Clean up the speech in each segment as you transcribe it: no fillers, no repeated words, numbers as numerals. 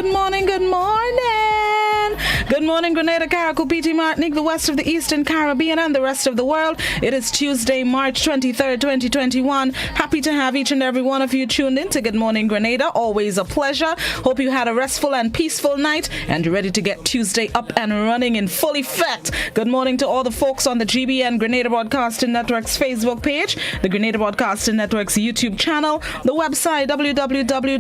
good morning, good morning. Good morning, Grenada, Carriacou, PT, Martinique, the west of the Eastern Caribbean, and the rest of the world. It is Tuesday, March 23rd, 2021. Happy to have each and every one of you tuned in to Good Morning Grenada. Always a pleasure. Hope you had a restful and peaceful night and you're ready to get Tuesday up and running in full effect. Good morning to all the folks on the GBN Grenada Broadcasting Network's Facebook page, the Grenada Broadcasting Network's YouTube channel, the website www.gbn.gd,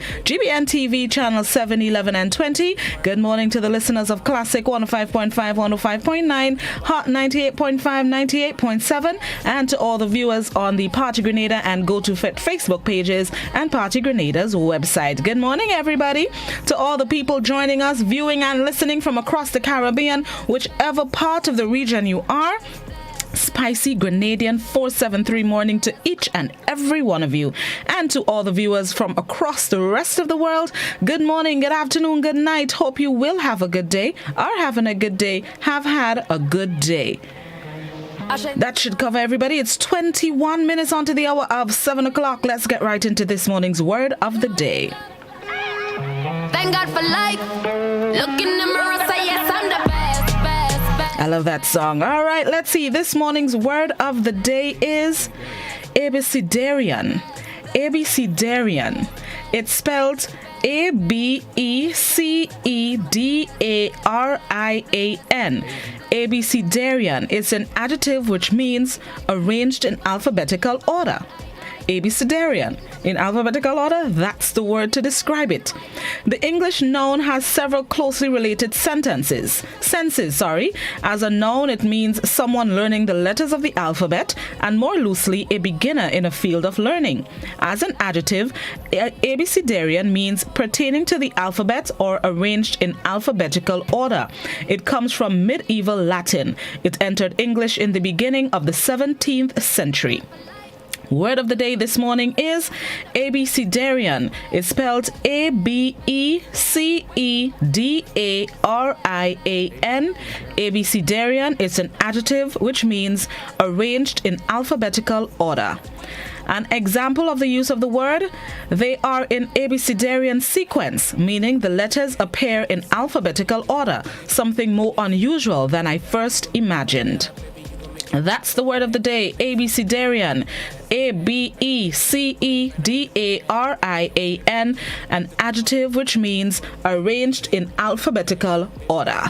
GBN TV channel 7, 11, and 20. Good morning to the listeners of Classic 105.5, 105.9, Hot 98.5, 98.7, and to all the viewers on the Party Grenada and Go to Fit Facebook pages and Party Grenada's website. Good morning, everybody. To all the people joining us, viewing and listening from across the Caribbean, whichever part of the region you are, spicy Grenadian 473 morning to each and every one of you. And to all the viewers from across the rest of the world, good morning, good afternoon, good night. Hope you will have a good day, are having a good day, have had a good day. That should cover everybody. It's 21 minutes onto the hour of 7 o'clock. Let's get right into this morning's word of the day. Thank God for life. Look in the mirror, say yes, I'm the best. I love that song. All right, let's see. This morning's word of the day is Abecedarian. Abecedarian. It's spelled Abecedarian. Abecedarian. It's an adjective which means arranged in alphabetical order. Abecedarian. In alphabetical order, that's the word to describe it. The English noun has several closely related senses. As a noun, it means someone learning the letters of the alphabet, and more loosely, a beginner in a field of learning. As an adjective, Abecedarian means pertaining to the alphabet or arranged in alphabetical order. It comes from medieval Latin. It entered English in the beginning of the 17th century. Word of the day this morning is Abecedarian. It's spelled Abecedarian. Abecedarian is an adjective which means arranged in alphabetical order. An example of the use of the word, they are in Abecedarian sequence, meaning the letters appear in alphabetical order, something more unusual than I first imagined. That's the word of the day, Abecedarian. Abecedarian, an adjective which means arranged in alphabetical order.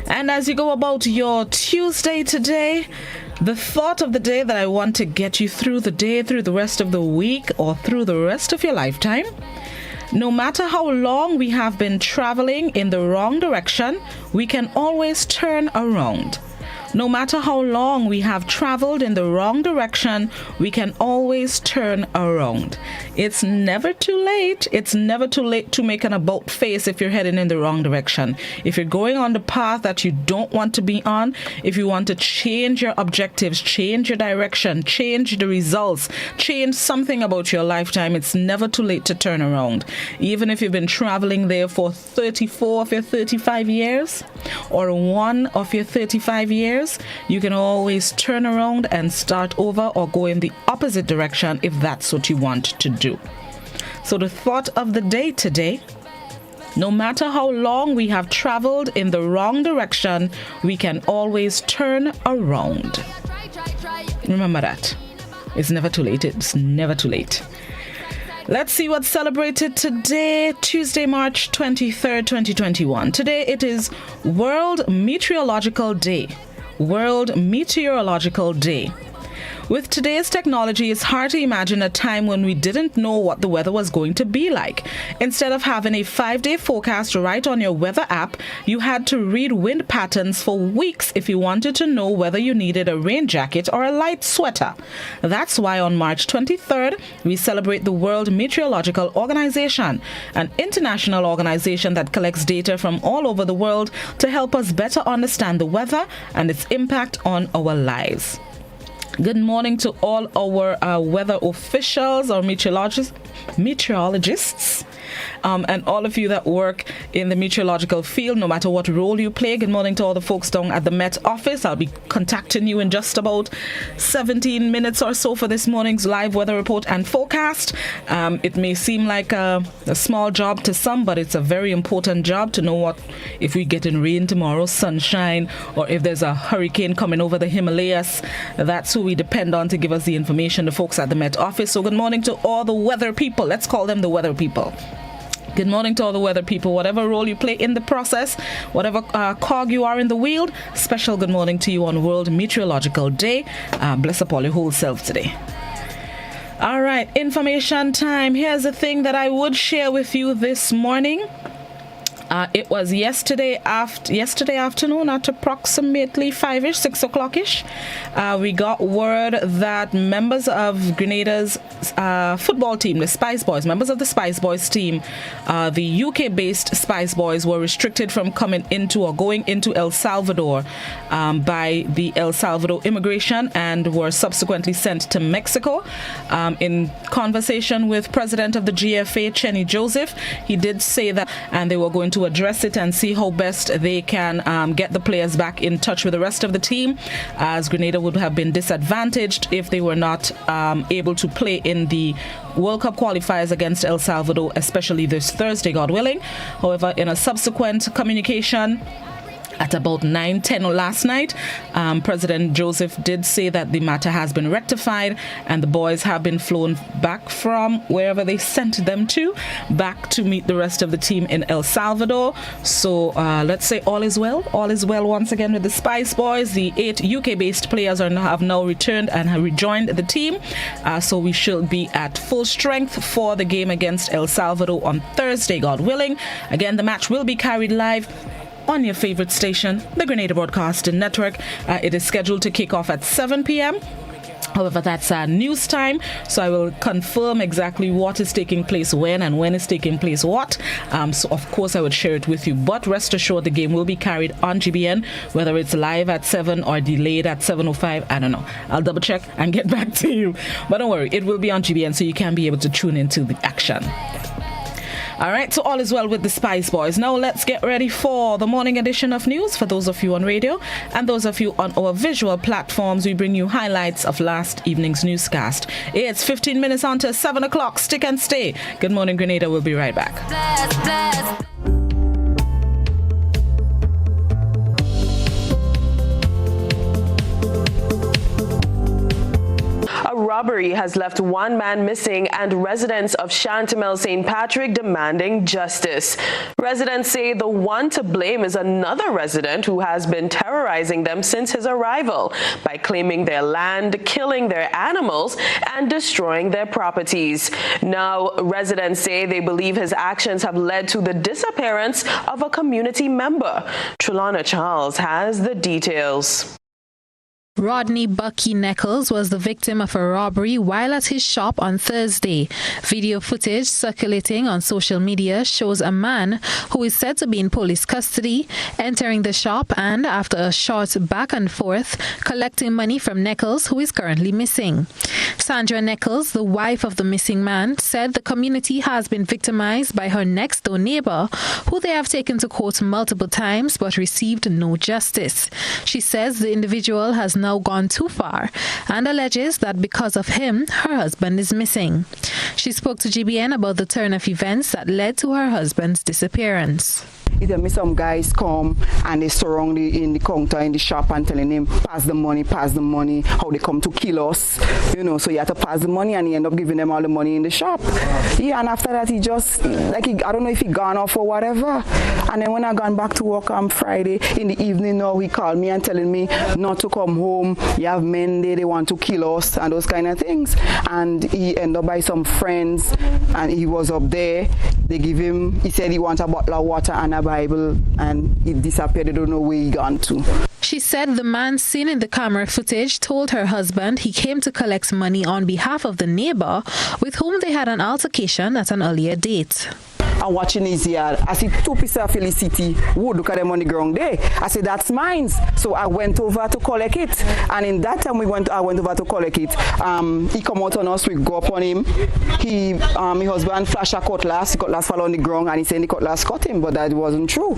And as you go about your Tuesday today, the thought of the day that I want to get you through the day, through the rest of the week, or through the rest of your lifetime, no matter how long we have been traveling in the wrong direction, we can always turn around. No matter how long we have traveled in the wrong direction, we can always turn around. It's never too late. It's never too late to make an about face if you're heading in the wrong direction. If you're going on the path that you don't want to be on, if you want to change your objectives, change your direction, change the results, change something about your lifetime, it's never too late to turn around. Even if you've been traveling there for 34 of your 35 years or one of your 35 years, you can always turn around and start over or go in the opposite direction if that's what you want to do. So the thought of the day today, no matter how long we have traveled in the wrong direction, we can always turn around. Remember that. It's never too late. It's never too late. Let's see what's celebrated today, Tuesday, March 23rd, 2021. Today it is World Meteorological Day. World Meteorological Day. With today's technology, it's hard to imagine a time when we didn't know what the weather was going to be like. Instead of having a 5-day forecast right on your weather app, you had to read wind patterns for weeks if you wanted to know whether you needed a rain jacket or a light sweater. That's why on March 23rd, we celebrate the World Meteorological Organization, an international organization that collects data from all over the world to help us better understand the weather and its impact on our lives. Good morning to all our weather officials or meteorologists. and all of you that work in the meteorological field, no matter what role you play. Good morning to all the folks down at the Met Office. I'll be contacting you in just about 17 minutes or so for this morning's live weather report and forecast. It may seem like a small job to some, but it's a very important job to know what if we get in rain tomorrow, sunshine, or if there's a hurricane coming over the Himalayas. That's who we depend on to give us the information, the folks at the Met Office. So good morning to all the weather people. Let's call them the weather people. Good morning to all the weather people. Whatever role you play in the process, whatever cog you are in the wheel, special good morning to you on World Meteorological Day. Bless up all your whole self today. All right, information time. Here's the thing that I would share with you this morning. It was yesterday afternoon at approximately 5-ish, 6 o'clock-ish. We got word that members of Grenada's football team, the Spice Boys, members of the Spice Boys team, the UK-based Spice Boys, were restricted from coming into or going into El Salvador by the El Salvador immigration and were subsequently sent to Mexico. In conversation with President of the GFA, Chenny Joseph, he did say that, and they were going to address it and see how best they can get the players back in touch with the rest of the team, as Grenada would have been disadvantaged if they were not able to play in the World Cup qualifiers against El Salvador, especially this Thursday, God willing. However, in a subsequent communication at about 9:10 last night, President Joseph did say that the matter has been rectified and the boys have been flown back from wherever they sent them to, back to meet the rest of the team in El Salvador. So let's say all is well. All is well once again with the Spice Boys. The 8 UK-based players have now returned and have rejoined the team. So we should be at full strength for the game against El Salvador on Thursday, God willing. Again, the match will be carried live on your favorite station, the Grenada Broadcasting Network. It is scheduled to kick off at 7 p.m. However, that's news time, so I will confirm exactly what is taking place when and when is taking place what. So, of course, I would share it with you. But rest assured, the game will be carried on GBN, whether it's live at 7 or delayed at 7:05. I don't know. I'll double check and get back to you. But don't worry, it will be on GBN, so you can be able to tune into the action. All right, so all is well with the Spice Boys. Now let's get ready for the morning edition of news. For those of you on radio and those of you on our visual platforms, we bring you highlights of last evening's newscast. It's 15 minutes on to 7 o'clock. Stick and stay. Good morning, Grenada. We'll be right back. A robbery has left one man missing and residents of Chantemelle St. Patrick demanding justice. Residents say the one to blame is another resident who has been terrorizing them since his arrival by claiming their land, killing their animals, and destroying their properties. Now, residents say they believe his actions have led to the disappearance of a community member. Trelana Charles has the details. Rodney Bucky Nichols was the victim of a robbery while at his shop on Thursday. Video footage circulating on social media shows a man who is said to be in police custody entering the shop and, after a short back and forth, collecting money from Nichols, who is currently missing. Sandra Nichols, the wife of the missing man, said the community has been victimized by her next-door neighbor, who they have taken to court multiple times but received no justice. She says the individual has now gone too far and alleges that because of him, her husband is missing. She spoke to GBN about the turn of events that led to her husband's disappearance. He tell me some guys come and they surround in the counter in the shop and telling him, pass the money, how they come to kill us, so he had to pass the money and he ended up giving them all the money in the shop. Yeah, and after that he just, I don't know if he gone off or whatever. And then when I gone back to work on Friday, in the evening now, he called me and telling me not to come home, you have men there, they want to kill us and those kind of things. And he ended up by some friends and he was up there. They give him, he said he wants a bottle of water and a Bible, and he disappeared. They don't know where he gone to. She said the man seen in the camera footage told her husband he came to collect money on behalf of the neighbor with whom they had an altercation at an earlier date. and watching his yard. I see 2 pieces of Felicity wood. Look at them on the ground there. I said, that's mine. So I went over to collect it. And in that time I went over to collect it. He come out on us, we go up on him. My husband flashed a cutlass. The cutlass fell on the ground and he said the cutlass cut him, but that wasn't true.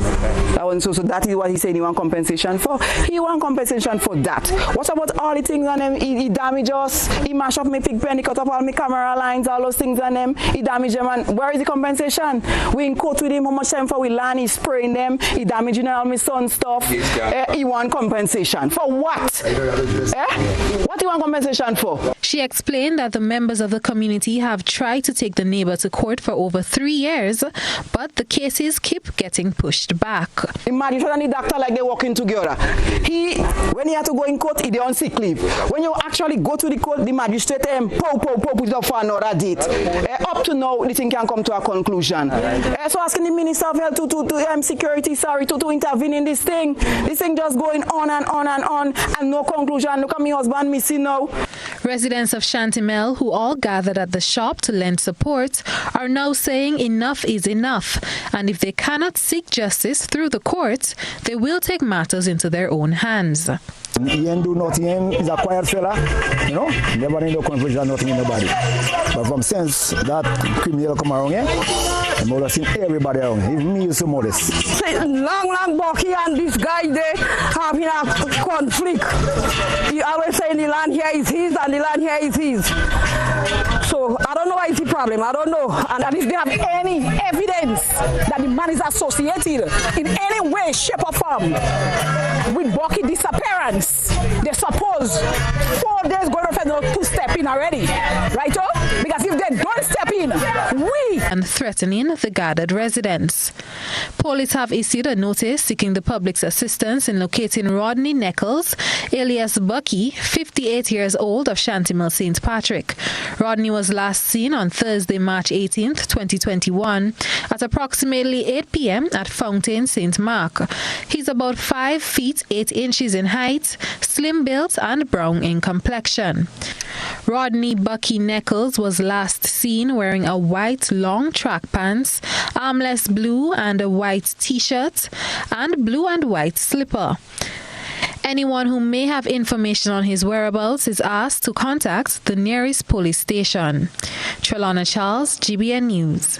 That wasn't so that is what he said he want compensation for. He want compensation for that. What about all the things on him? He damaged us, he mashed up my pig pen, he cut up all my camera lines, all those things on them. He damaged them, and where is the compensation? We in court with him, how much time for we land, he's spraying them, he damaging all my son's stuff. He want compensation. For what? What do you want compensation for? She explained that the members of the community have tried to take the neighbor to court for over 3 years, but the cases keep getting pushed back. Imagine and the doctor like they working together. When he had to go in court, he on sick leave. When you actually go to the court, the magistrate put it up for another date. Up to now, the thing can come to a conclusion. So asking the Minister of Health to security, to intervene in this thing. This thing just going on and on and on, and no conclusion. Look at my husband missing now. Residents of Shantimel, who all gathered at the shop to lend support, are now saying enough is enough, and if they cannot seek justice through the courts, they will take matters into their own hands. He ain't do nothing. He's a quiet fella, never in no confusion, nothing in nobody. But from since that criminal come around here, I'm always seen everybody around. Even me used to know this. Long Bucky and this guy, they having a conflict. He always saying the land here is his and the land here is his. So I don't know what is the problem. I don't know. And if they have any evidence that the man is associated in any way, shape or form with Bucky disappearance, they suppose 4 days going to step in already. Right? Because if they don't step in, and threatening the gathered residents. Police have issued a notice seeking the public's assistance in locating Rodney Neckles, alias Bucky, 58 years old, of Shantimel St. Patrick. Rodney was last seen on Thursday, March 18th, 2021, at approximately 8 p.m. at Fountain St. Mark. He's about 5 feet 8 inches in height, slim built and brown in complexion. Rodney Bucky Neckles was last seen wearing a white long track pants, armless blue and a white t-shirt, and blue and white slipper. Anyone who may have information on his whereabouts is asked to contact the nearest police station. Trelana Charles, GBN News.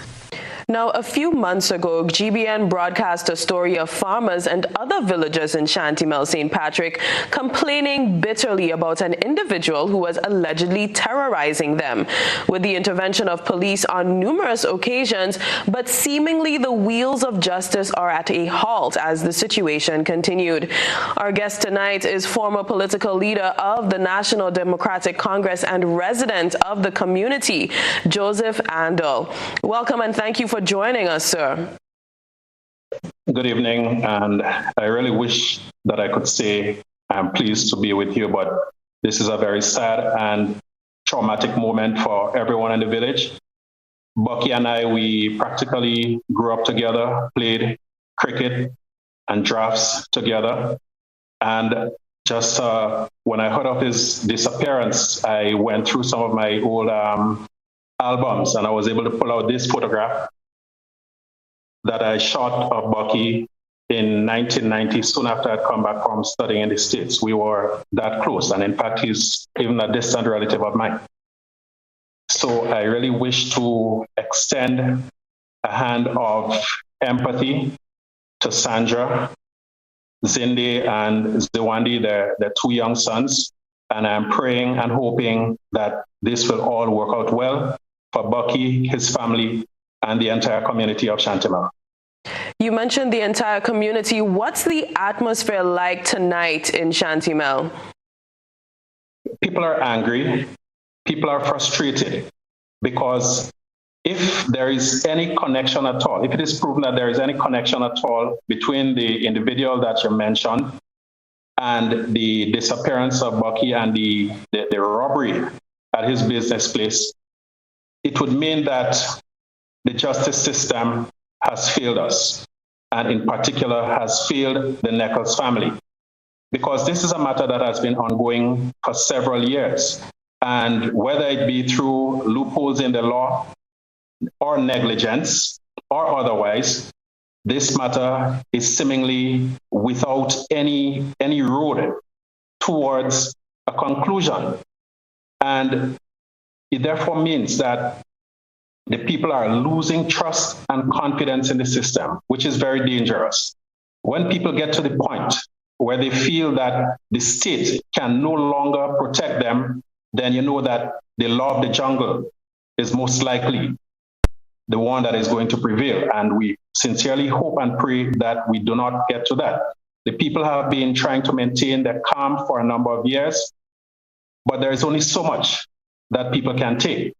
Now, a few months ago, GBN broadcast a story of farmers and other villagers in Shantimel St. Patrick complaining bitterly about an individual who was allegedly terrorizing them. With the intervention of police on numerous occasions, but seemingly the wheels of justice are at a halt as the situation continued. Our guest tonight is former political leader of the National Democratic Congress and resident of the community, Joseph Andel. Welcome and thank you for joining us, sir. Good evening, and I really wish that I could say I'm pleased to be with you, but this is a very sad and traumatic moment for everyone in the village. Bucky and I, we practically grew up together, played cricket and drafts together, and just when I heard of his disappearance, I went through some of my old albums, and I was able to pull out this photograph that I shot of Bucky in 1990, soon after I'd come back from studying in the States. We were that close, and in fact, he's even a distant relative of mine. So I really wish to extend a hand of empathy to Sandra, Zinde, and Zwandi, their 2 young sons, and I'm praying and hoping that this will all work out well for Bucky, his family, and the entire community of Shantimel. You mentioned the entire community. What's the atmosphere like tonight in Shantimel? People are angry. People are frustrated because if there is any connection at all, if it is proven that there is any connection at all between the individual that you mentioned and the disappearance of Bucky and the robbery at his business place, it would mean that the justice system has failed us, and in particular has failed the Neckles family, because this is a matter that has been ongoing for several years. And whether it be through loopholes in the law or negligence or otherwise, this matter is seemingly without any road towards a conclusion. And it therefore means that the people are losing trust and confidence in the system, which is very dangerous. When people get to the point where they feel that the state can no longer protect them, then you know that the law of the jungle is most likely the one that is going to prevail. And we sincerely hope and pray that we do not get to that. The people have been trying to maintain their calm for a number of years, but there is only so much that people can take.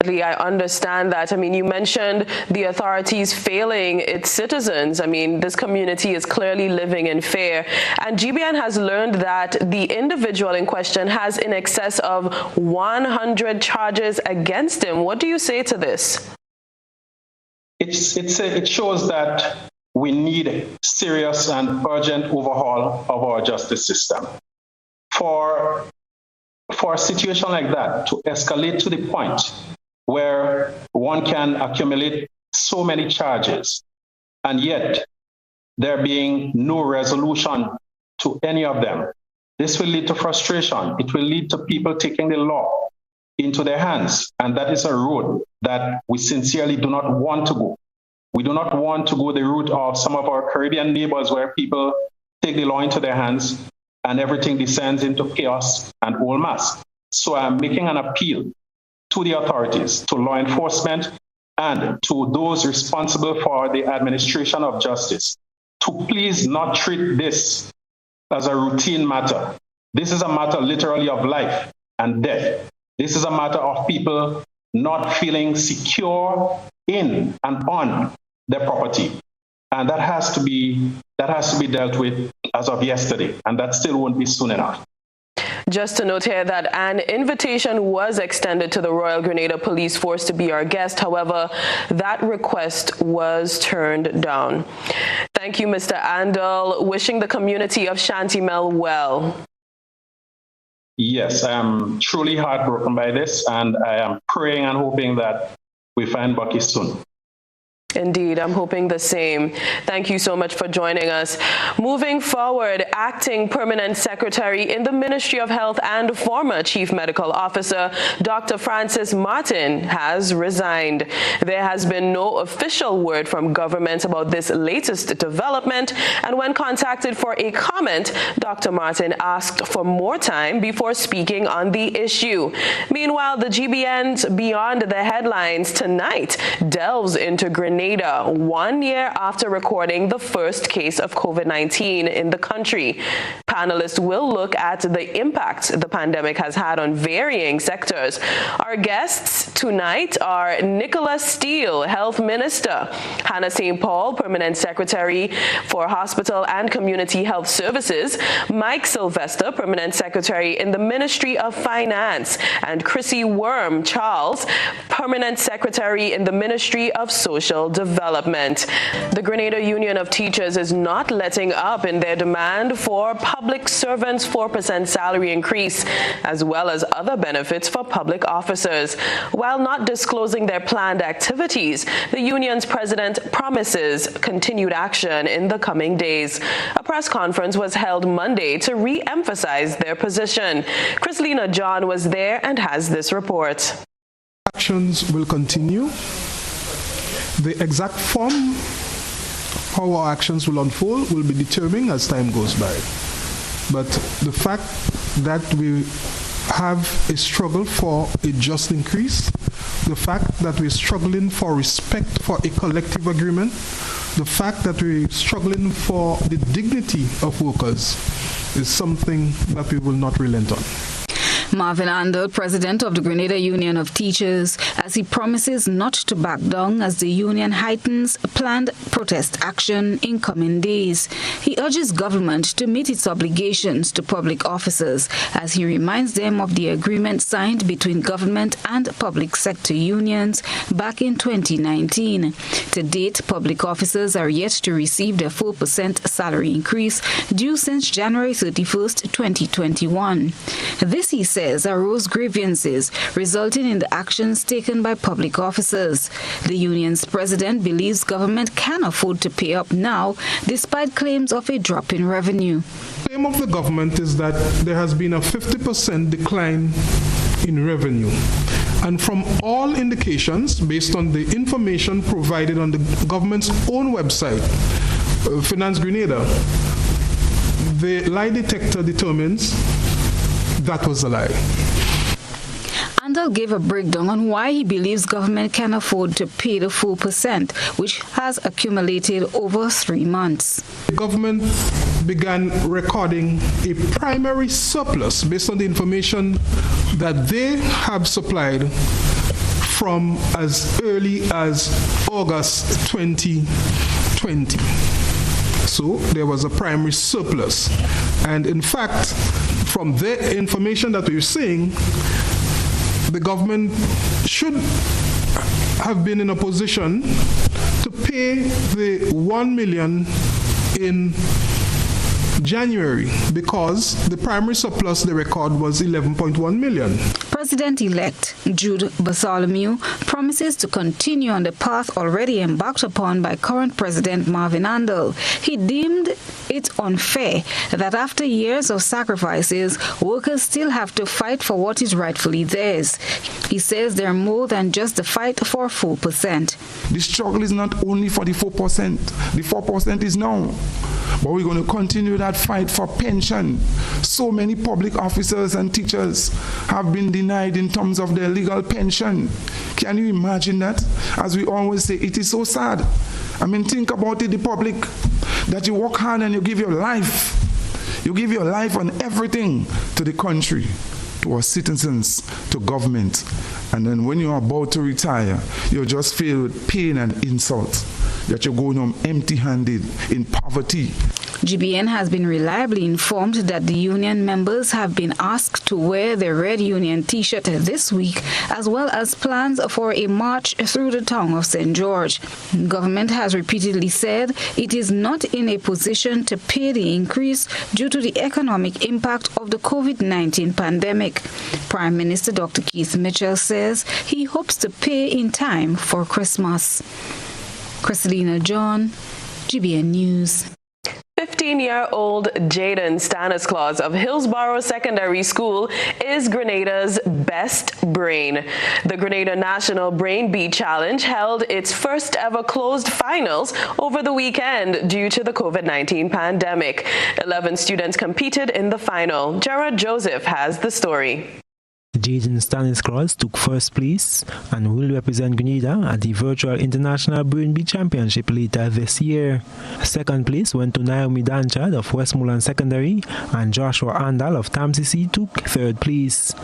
I understand that. I mean, you mentioned the authorities failing its citizens. I mean, this community is clearly living in fear. And GBN has learned that the individual in question has in excess of 100 charges against him. What do you say to this? It shows that we need serious and urgent overhaul of our justice system. For a situation like that to escalate to the point where one can accumulate so many charges, and yet there being no resolution to any of them, this will lead to frustration. It will lead to people taking the law into their hands, and that is a road that we sincerely do not want to go. We do not want to go the route of some of our Caribbean neighbors where people take the law into their hands and everything descends into chaos and en masse. So I'm making an appeal to the authorities, to law enforcement, and to those responsible for the administration of justice to please not treat this as a routine matter. This is a matter literally of life and death. This is a matter of people not feeling secure in and on their property. And that has to be dealt with as of yesterday, and that still won't be soon enough. Just to note here that an invitation was extended to the Royal Grenada Police Force to be our guest. However, that request was turned down. Thank you, Mr. Andal. Wishing the community of Shantymel well. Yes, I am truly heartbroken by this, and I am praying and hoping that we find Bucky soon. Indeed, I'm hoping the same. Thank you so much for joining us. Moving forward, Acting Permanent Secretary in the Ministry of Health and former Chief Medical Officer, Dr. Francis Martin, has resigned. There has been no official word from government about this latest development, and when contacted for a comment, Dr. Martin asked for more time before speaking on the issue. Meanwhile, the GBN's Beyond the Headlines tonight delves into Grenada 1 year after recording the first case of COVID-19 in the country. Panelists will look at the impact the pandemic has had on varying sectors. Our guests tonight are Nicholas Steele, Health Minister, Hannah St. Paul, Permanent Secretary for Hospital and Community Health Services, Mike Sylvester, Permanent Secretary in the Ministry of Finance, and Chrissy Worm Charles, Permanent Secretary in the Ministry of Social Development. The Grenada Union of Teachers is not letting up in their demand for public servants' 4% salary increase, as well as other benefits for public officers. While not disclosing their planned activities, the union's president promises continued action in the coming days. A press conference was held Monday to re-emphasize their position. Chrislina John was there and has this report. Actions will continue. The exact form how our actions will unfold will be determined as time goes by. But the fact that we have a struggle for a just increase, the fact that we're struggling for respect for a collective agreement, the fact that we're struggling for the dignity of workers is something that we will not relent on. Marvin Andal, president of the Grenada Union of Teachers, as he promises not to back down as the union heightens planned protest action in coming days. He urges government to meet its obligations to public officers as he reminds them of the agreement signed between government and public sector unions back in 2019. To date, public officers are yet to receive their 4% salary increase due since January 31st, 2021. This, he said, says arose grievances resulting in the actions taken by public officers. The union's president believes government can afford to pay up now despite claims of a drop in revenue. The claim of the government is that there has been a 50% decline in revenue. And from all indications, based on the information provided on the government's own website, Finance Grenada, the lie detector determines that was a lie. Andal gave a breakdown on why he believes government can afford to pay the full percent, which has accumulated over 3 months. The government began recording a primary surplus based on the information that they have supplied from as early as August 2020. So there was a primary surplus. And in fact, from the information that we're seeing, the government should have been in a position to pay the 1 million in January because the primary surplus they record was 11.1 million. President-elect Jude Bartholomew promises to continue on the path already embarked upon by current President Marvin Andal. He deemed it unfair that after years of sacrifices, workers still have to fight for what is rightfully theirs. He says they're more than just the fight for 4%. The struggle is not only for the 4%. The 4% is now. But we're going to continue that fight for pension. So many public officers and teachers have been denied in terms of their legal pension. Can you imagine that? As we always say, it is so sad. I mean, think about it, the public, that you work hard and you give your life. You give your life on everything to the country, to our citizens, to government. And then when you're about to retire, you're just filled with pain and insult. That you're going home empty-handed in poverty. GBN has been reliably informed that the union members have been asked to wear their red union t-shirt this week, as well as plans for a march through the town of St. George. Government has repeatedly said it is not in a position to pay the increase due to the economic impact of the COVID-19 pandemic. Prime Minister Dr. Keith Mitchell says he hopes to pay in time for Christmas. Christelina John, GBN News. 15-year-old Jaden Stanislaus of Hillsborough Secondary School is Grenada's best brain. The Grenada National Brain Bee Challenge held its first ever closed finals over the weekend due to the COVID-19 pandemic. 11 students competed in the final. Gerard Joseph has the story. Jaden Stanislaus took first place and will represent Grenada at the virtual International Brain Bee Championship later this year. Second place went to Naomi Danchard of Westmoreland Secondary, and Joshua Andal of Tamsisi took third place.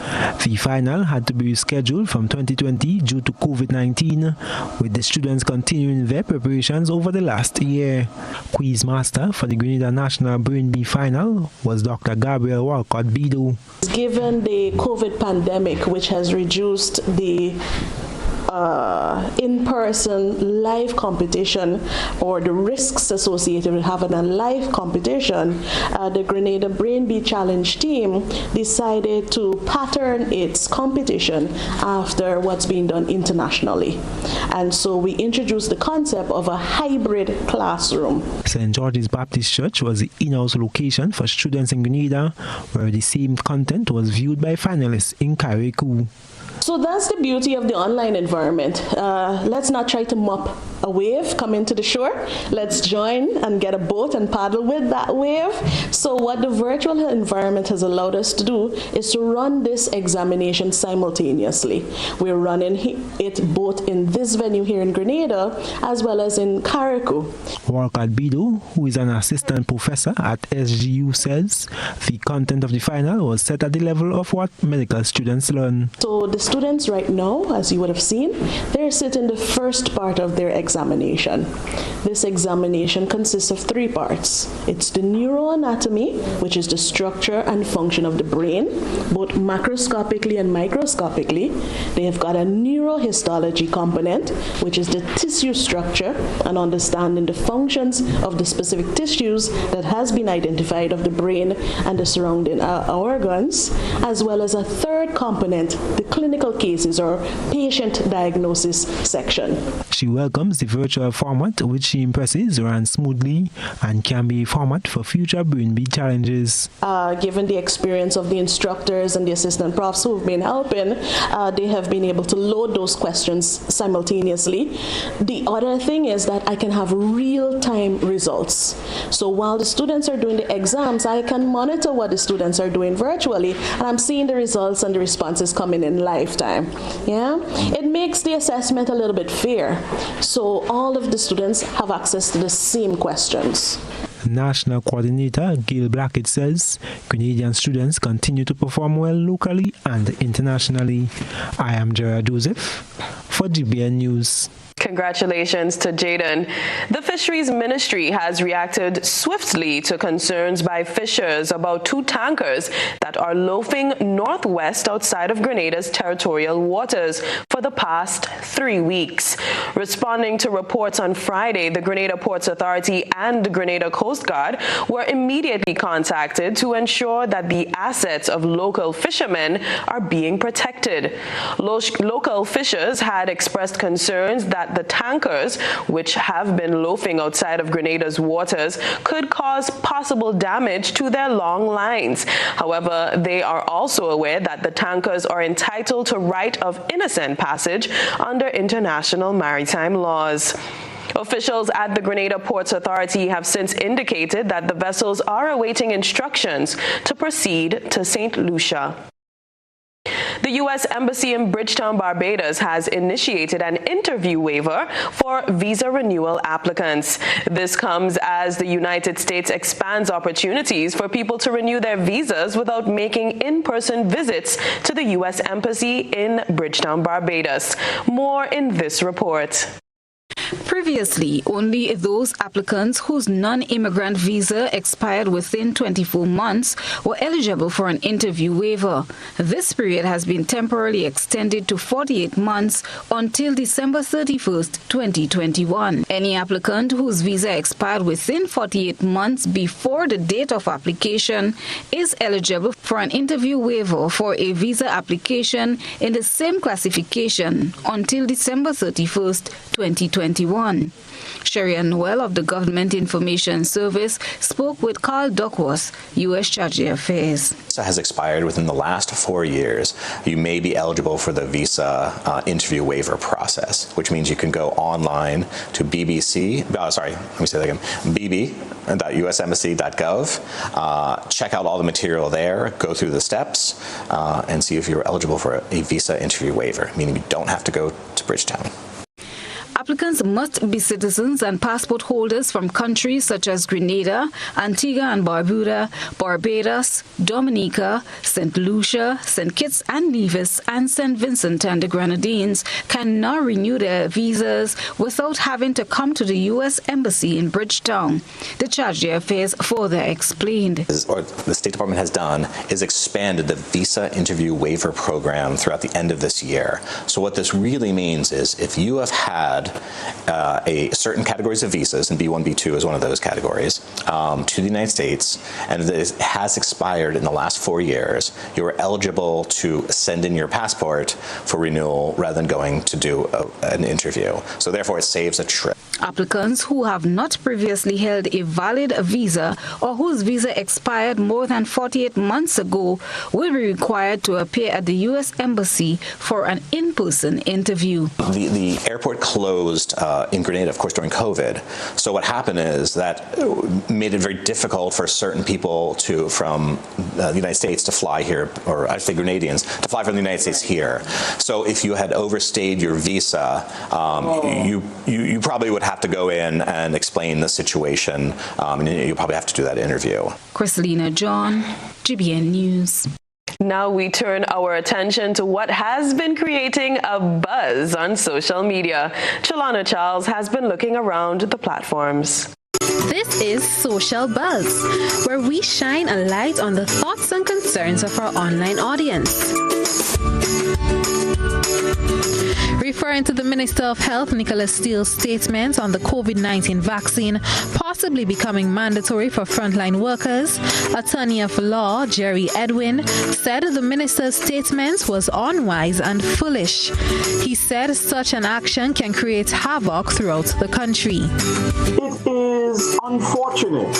The final had to be rescheduled from 2020 due to COVID-19, with the students continuing their preparations over the last year. Quiz master for the Grenada National Brain Bee Final was Dr. Gabriel Walcott Bido. Given the COVID pandemic, which has reduced the in-person live competition or the risks associated with having a live competition, the Grenada Brain Bee Challenge team decided to pattern its competition after what's being done internationally. And so we introduced the concept of a hybrid classroom. St. George's Baptist Church was the in-house location for students in Grenada, where the same content was viewed by finalists in Carriacou. So that's the beauty of the online environment. Let's not try to mop a wave coming to the shore. Let's join and get a boat and paddle with that wave. So what the virtual environment has allowed us to do is to run this examination simultaneously. We're running it both in this venue here in Grenada as well as in Carriacou. Walcott Bido, who is an assistant professor at SGU, says the content of the final was set at the level of what medical students learn. So the students right now, as you would have seen, they're they sit in the first part of their examination. This examination consists of 3 parts. It's the neuroanatomy, which is the structure and function of the brain, both macroscopically and microscopically. They have got a neurohistology component, which is the tissue structure and understanding the functions of the specific tissues that has been identified of the brain and the surrounding organs, as well as a third component, the clinical cases or patient diagnosis section. She welcomes the virtual format, which she impresses ran smoothly and can be a format for future Brain Beat challenges. Given the experience of the instructors and the assistant profs who have been helping, they have been able to load those questions simultaneously. The other thing is that I can have real-time results. So while the students are doing the exams, I can monitor what the students are doing virtually, and I'm seeing the results and the responses coming in lifetime. Yeah, it makes the assessment a little bit fair. So all of the students have access to the same questions. National Coordinator Gail Blackett says Grenadian students continue to perform well locally and internationally. I am Gerard Joseph for GBN News. Congratulations to Jaden. The Fisheries Ministry has reacted swiftly to concerns by fishers about 2 tankers that are loafing northwest outside of Grenada's territorial waters for the past 3 weeks. Responding to reports on Friday, the Grenada Ports Authority and the Grenada Coast Guard were immediately contacted to ensure that the assets of local fishermen are being protected. Local fishers had expressed concerns that the tankers, which have been loafing outside of Grenada's waters, could cause possible damage to their long lines. However, they are also aware that the tankers are entitled to right of innocent passage under international maritime laws. Officials at the Grenada Ports Authority have since indicated that the vessels are awaiting instructions to proceed to St. Lucia. The U.S. Embassy in Bridgetown, Barbados has initiated an interview waiver for visa renewal applicants. This comes as the United States expands opportunities for people to renew their visas without making in-person visits to the U.S. Embassy in Bridgetown, Barbados. More in this report. Previously, only those applicants whose non-immigrant visa expired within 24 months were eligible for an interview waiver. This period has been temporarily extended to 48 months until December 31st, 2021. Any applicant whose visa expired within 48 months before the date of application is eligible for an interview waiver for a visa application in the same classification until December 31st, 2021. Sherry Noel of the Government Information Service spoke with Carl Duckworth, U.S. Chargé Affairs. Visa has expired within the last 4 years. You may be eligible for the visa interview waiver process, which means you can go online to bb.usembassy.gov, check out all the material there, go through the steps, and see if you're eligible for a visa interview waiver, meaning you don't have to go to Bridgetown. Applicants must be citizens and passport holders from countries such as Grenada, Antigua and Barbuda, Barbados, Dominica, St. Lucia, St. Kitts and Nevis, and St. Vincent and the Grenadines can now renew their visas without having to come to the U.S. Embassy in Bridgetown. The Chargé Affairs further explained. What the State Department has done is expanded the visa interview waiver program throughout the end of this year. So what this really means is if you have had a certain categories of visas, and B1, B2 is one of those categories, to the United States, and it has expired in the last 4 years, you are eligible to send in your passport for renewal rather than going to do an interview. So therefore, it saves a trip. Applicants who have not previously held a valid visa or whose visa expired more than 48 months ago will be required to appear at the U.S. Embassy for an in-person interview. The airport closed in Grenada, of course, during COVID. So what happened is that made it very difficult for certain people from the United States to fly here, or I say Grenadians, to fly from the United States here. So if you had overstayed your visa, you probably would have to go in and explain the situation, and you probably have to do that interview. Christelina John, GBN News. Now we turn our attention to what has been creating a buzz on social media. Chalana Charles has been looking around the platforms. This is Social Buzz, where we shine a light on the thoughts and concerns of our online audience. Referring to the Minister of Health, Nicholas Steele's statement on the COVID-19 vaccine possibly becoming mandatory for frontline workers, Attorney of Law Jerry Edwin said the minister's statement was unwise and foolish. He said such an action can create havoc throughout the country. It is unfortunate,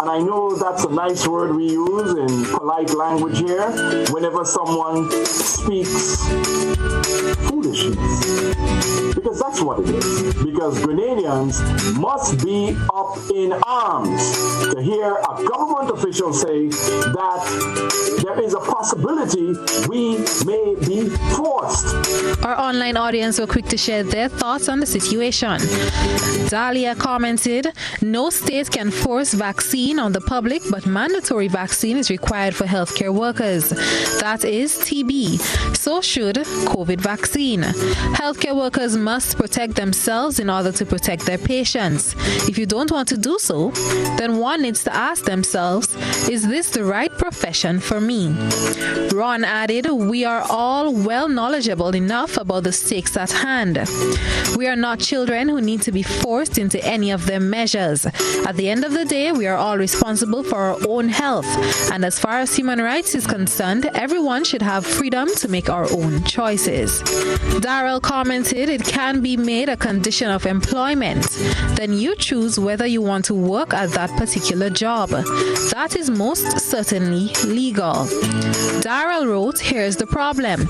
and I know that's a nice word we use in polite language here, whenever someone speaks foolishness, because that's what it is. Because Grenadians must be up in arms to hear a government official say that there is a possibility we may be forced. Our online audience were quick to share their thoughts on the situation. Dahlia commented, "No state can force vaccine on the public, but mandatory vaccine is required for healthcare workers. That is TB. So should COVID vaccine. Healthcare workers must protect themselves in order to protect their patients. If you don't want to do so, then one needs to ask themselves, is this the right profession for me?" Ron added, "We are all well knowledgeable enough about the stakes at hand. We are not children who need to be forced into any of their measures. At the end of the day, we are all responsible for our own health. And as far as human rights is concerned, everyone should have freedom to make our own choices." Darrell commented, "It can be made a condition of employment. Then you choose whether you want to work at that particular job. That is most certainly legal." Darrell wrote, "Here's the problem.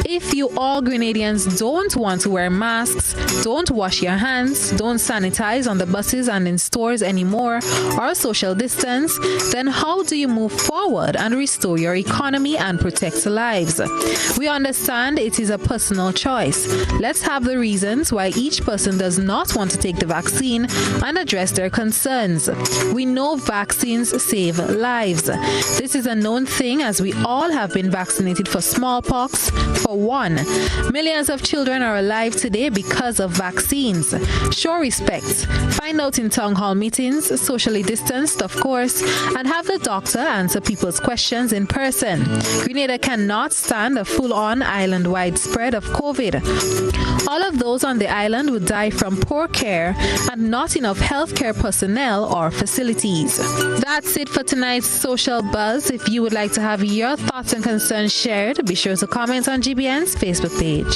If you all Grenadians don't want to wear masks, don't wash your hands, don't sanitize on the buses and in stores anymore, or social distance, then how do you move forward and restore your economy and protect lives? We understand it is a personal choice. Let's have the reasons why each person does not want to take the vaccine and address their concerns. We know vaccines save lives. This is a known thing as we all have been vaccinated for smallpox, for one. Millions of children are alive today because of vaccines. Show respect. Find out in town hall meetings, socially distanced, of course, and have the doctor answer people's questions in person. Grenada cannot stand a full-on island-wide spread of COVID. All of those on the island would die from poor care and not enough healthcare personnel or facilities." That's it for tonight's Social Buzz. If you would like to have your thoughts and concerns shared, be sure to comment on GBN's Facebook page.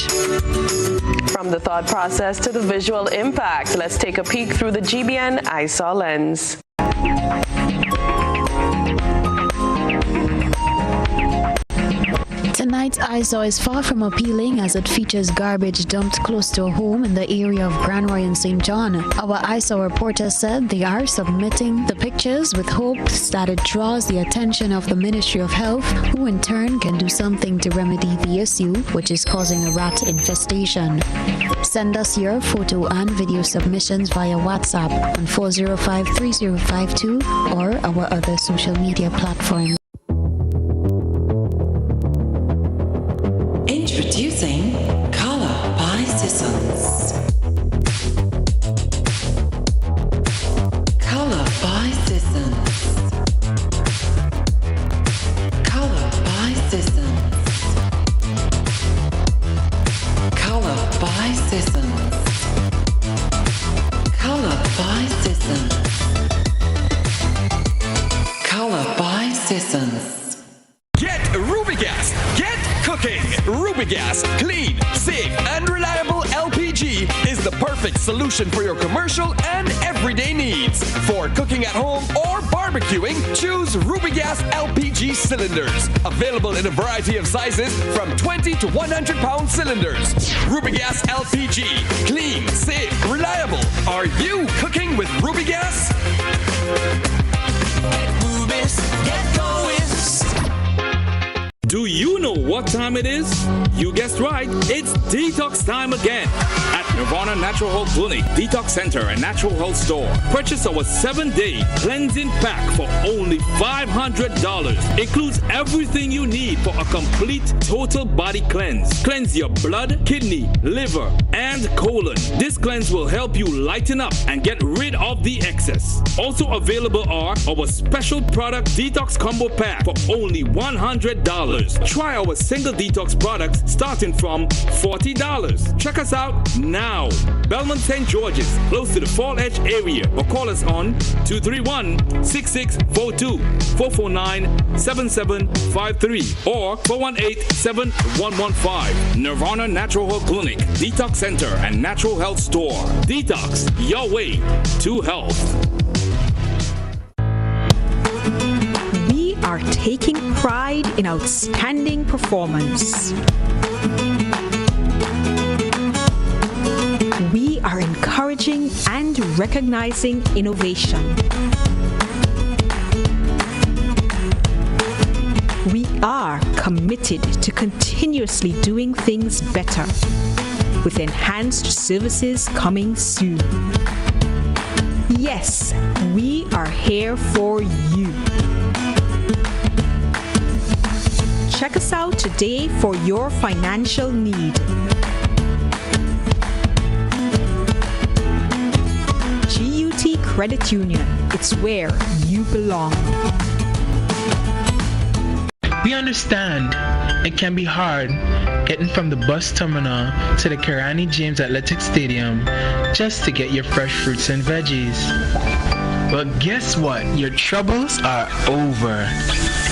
From the thought process to the visual impact, let's take a peek through the GBN ISAW lens. Tonight's ISAW is far from appealing as it features garbage dumped close to a home in the area of Granroy and St. John. Our ISAW reporter said they are submitting the pictures with hopes that it draws the attention of the Ministry of Health, who in turn can do something to remedy the issue, which is causing a rat infestation. Send us your photo and video submissions via WhatsApp on 405-3052 or our other social media platforms. Introducing Color by Sissons. Color by Sissons. Color by Sissons. Color by Sissons. Color by Sissons. Color by Sissons. Get Rubigas. Get cooking. Rubigas, clean, safe, and reliable LPG is the perfect solution for your commercial and everyday needs. For cooking at home or barbecuing, choose Rubigas LPG cylinders. Available in a variety of sizes from 20 to 100 pound cylinders. Rubigas LPG, clean, safe, reliable. Are you cooking with Rubigas? Get Rubis, get going. Do you know what what time it is? You guessed right, it's detox time again. At Nirvana Natural Health Clinic, Detox Center and Natural Health Store. Purchase our 7-day cleansing pack for only $500. Includes everything you need for a complete total body cleanse. Cleanse your blood, kidney, liver, and colon. This cleanse will help you lighten up and get rid of the excess. Also available are our special product detox combo pack for only $100. Try our single detox products starting from $40. Check us out now. Belmont St. George's, close to the Fall Edge area, or call us on 231-6642, 449-7753, or 418-7115. Nirvana Natural Health Clinic, Detox Center, and Natural Health Store. Detox, your way to health. We are taking pride in outstanding performance. We are encouraging and recognizing innovation. We are committed to continuously doing things better, with enhanced services coming soon. Yes, we are here for you. Check us out today for your financial need. GUT Credit Union, it's where you belong. We understand it can be hard getting from the bus terminal to the Kirani James Athletic Stadium just to get your fresh fruits and veggies. But guess what? Your troubles are over.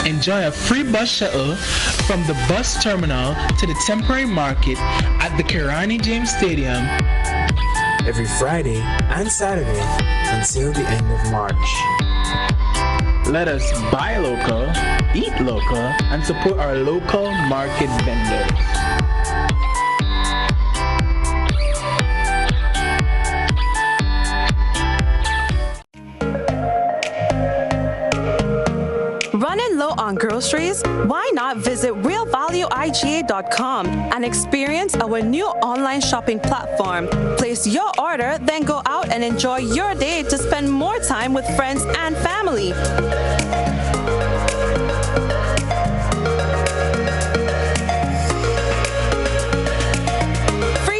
Enjoy a free bus shuttle from the bus terminal to the temporary market at the Kirani James Stadium every Friday and Saturday until the end of March. Let us buy local, eat local, and support our local market vendors. Running low on groceries? Why not visit realvalueiga.com and experience our new online shopping platform. Place your order, then go out and enjoy your day to spend more time with friends and family.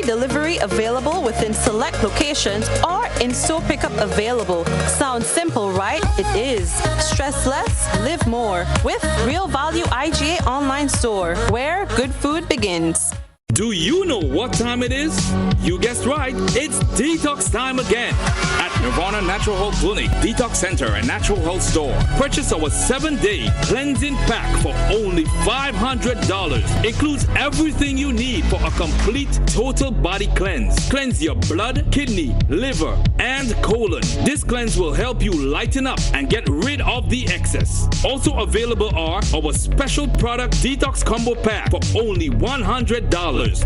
Delivery available within select locations or in-store pickup available. Sounds simple, right? It is. Stress less, live more with Real Value IGA online store, where good food begins. Do you know what time it is? You guessed right, it's detox time again. At Nirvana Natural Health Clinic, Detox Center, and Natural Health Store. Purchase our 7-day cleansing pack for only $500. Includes everything you need for a complete total body cleanse. Cleanse your blood, kidney, liver, and colon. This cleanse will help you lighten up and get rid of the excess. Also available are our special product detox combo pack for only $100.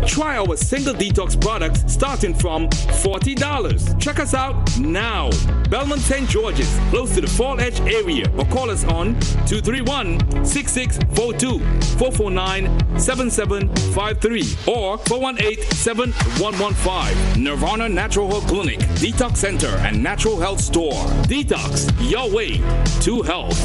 Try our single detox products starting from $40. Check us out now. Belmont St. George's, close to the Fall Edge area, or call us on 231-6642, 449-7753, or 418-7115. Nirvana Natural Health Clinic, Detox Center, and Natural Health Store. Detox, your way to health.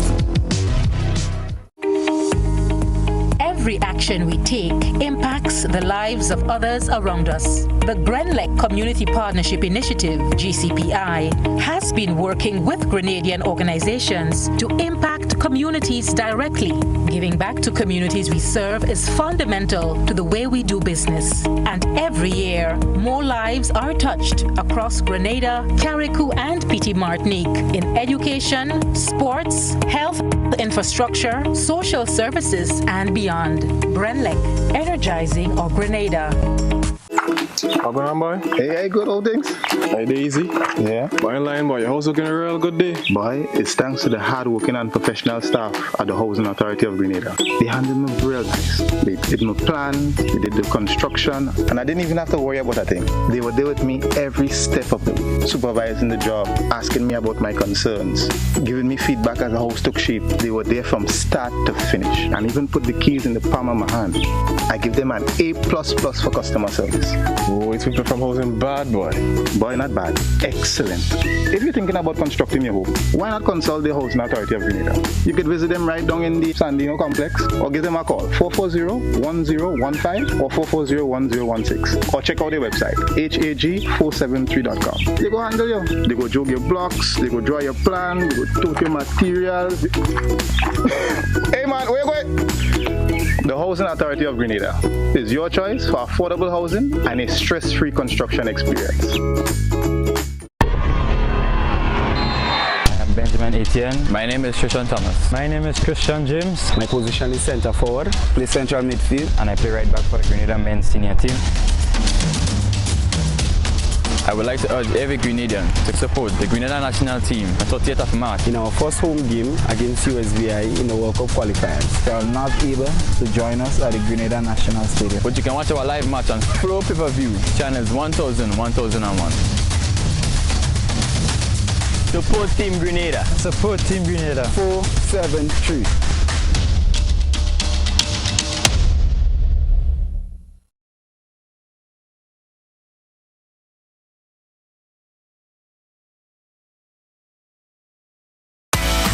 Every action we take impacts the lives of others around us. The Grenlec Community Partnership Initiative, GCPI, has been working with Grenadian organizations to impact communities directly. Giving back to communities we serve is fundamental to the way we do business. And every year, more lives are touched across Grenada, Carriacou, and Petite Martinique in education, sports, health, infrastructure, social services, and beyond. Grenlec, energizing our Grenada. How going on, boy? Hey, good old things. Hey, Daisy. Yeah. Boy, in line, boy. Your house looking a real good day. Boy, it's thanks to the hard-working and professional staff at the Housing Authority of Grenada. They handled me real nice. They did my plan, they did the construction, and I didn't even have to worry about a thing. They were there with me every step of the way, supervising the job, asking me about my concerns, giving me feedback as the house took shape. They were there from start to finish, and even put the keys in the palm of my hand. I give them an A++ for customer service. Oh, it's people from housing bad, boy. Boy, not bad. Excellent. If you're thinking about constructing your home, why not consult the Housing Authority of Grenada? You could visit them right down in the Sandino complex, or give them a call, 440-1015 or 440-1016. Or check out their website, hag473.com. They go handle you. They go jog your blocks, they go draw your plan, they go tote your materials. Hey man, where you going? The Housing Authority of Grenada is your choice for affordable housing and a stress-free construction experience. I'm Benjamin Etienne. My name is Trishan Thomas. My name is Christian James. My position is centre forward, play central midfield, and I play right back for the Grenada men's senior team. I would like to urge every Grenadian to support the Grenada national team on 30th of March in our first home game against USVI in the World Cup qualifiers. They are not able to join us at the Grenada National Stadium. But you can watch our live match on Flow Pay-Per-View, channels 1000, 1001. Support Team Grenada. Support Team Grenada. 473.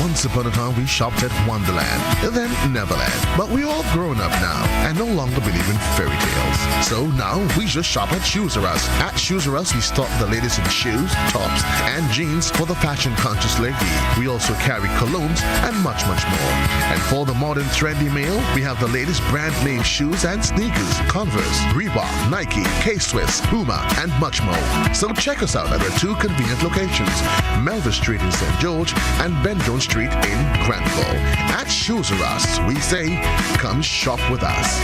Once upon a time, we shopped at Wonderland, then Neverland. But we're all grown up now and no longer believe in fairy tales. So now we just shop at Shoes R Us. At Shoes R Us, we stock the latest in shoes, tops, and jeans for the fashion-conscious lady. We also carry colognes and much, much more. And for the modern trendy male, we have the latest brand name shoes and sneakers, Converse, Reebok, Nike, K-Swiss, Puma, and much more. So check us out at our two convenient locations, Melville Street in St. George and Ben Jones Street in Granville. At Shoes R Us, we say, come shop with us.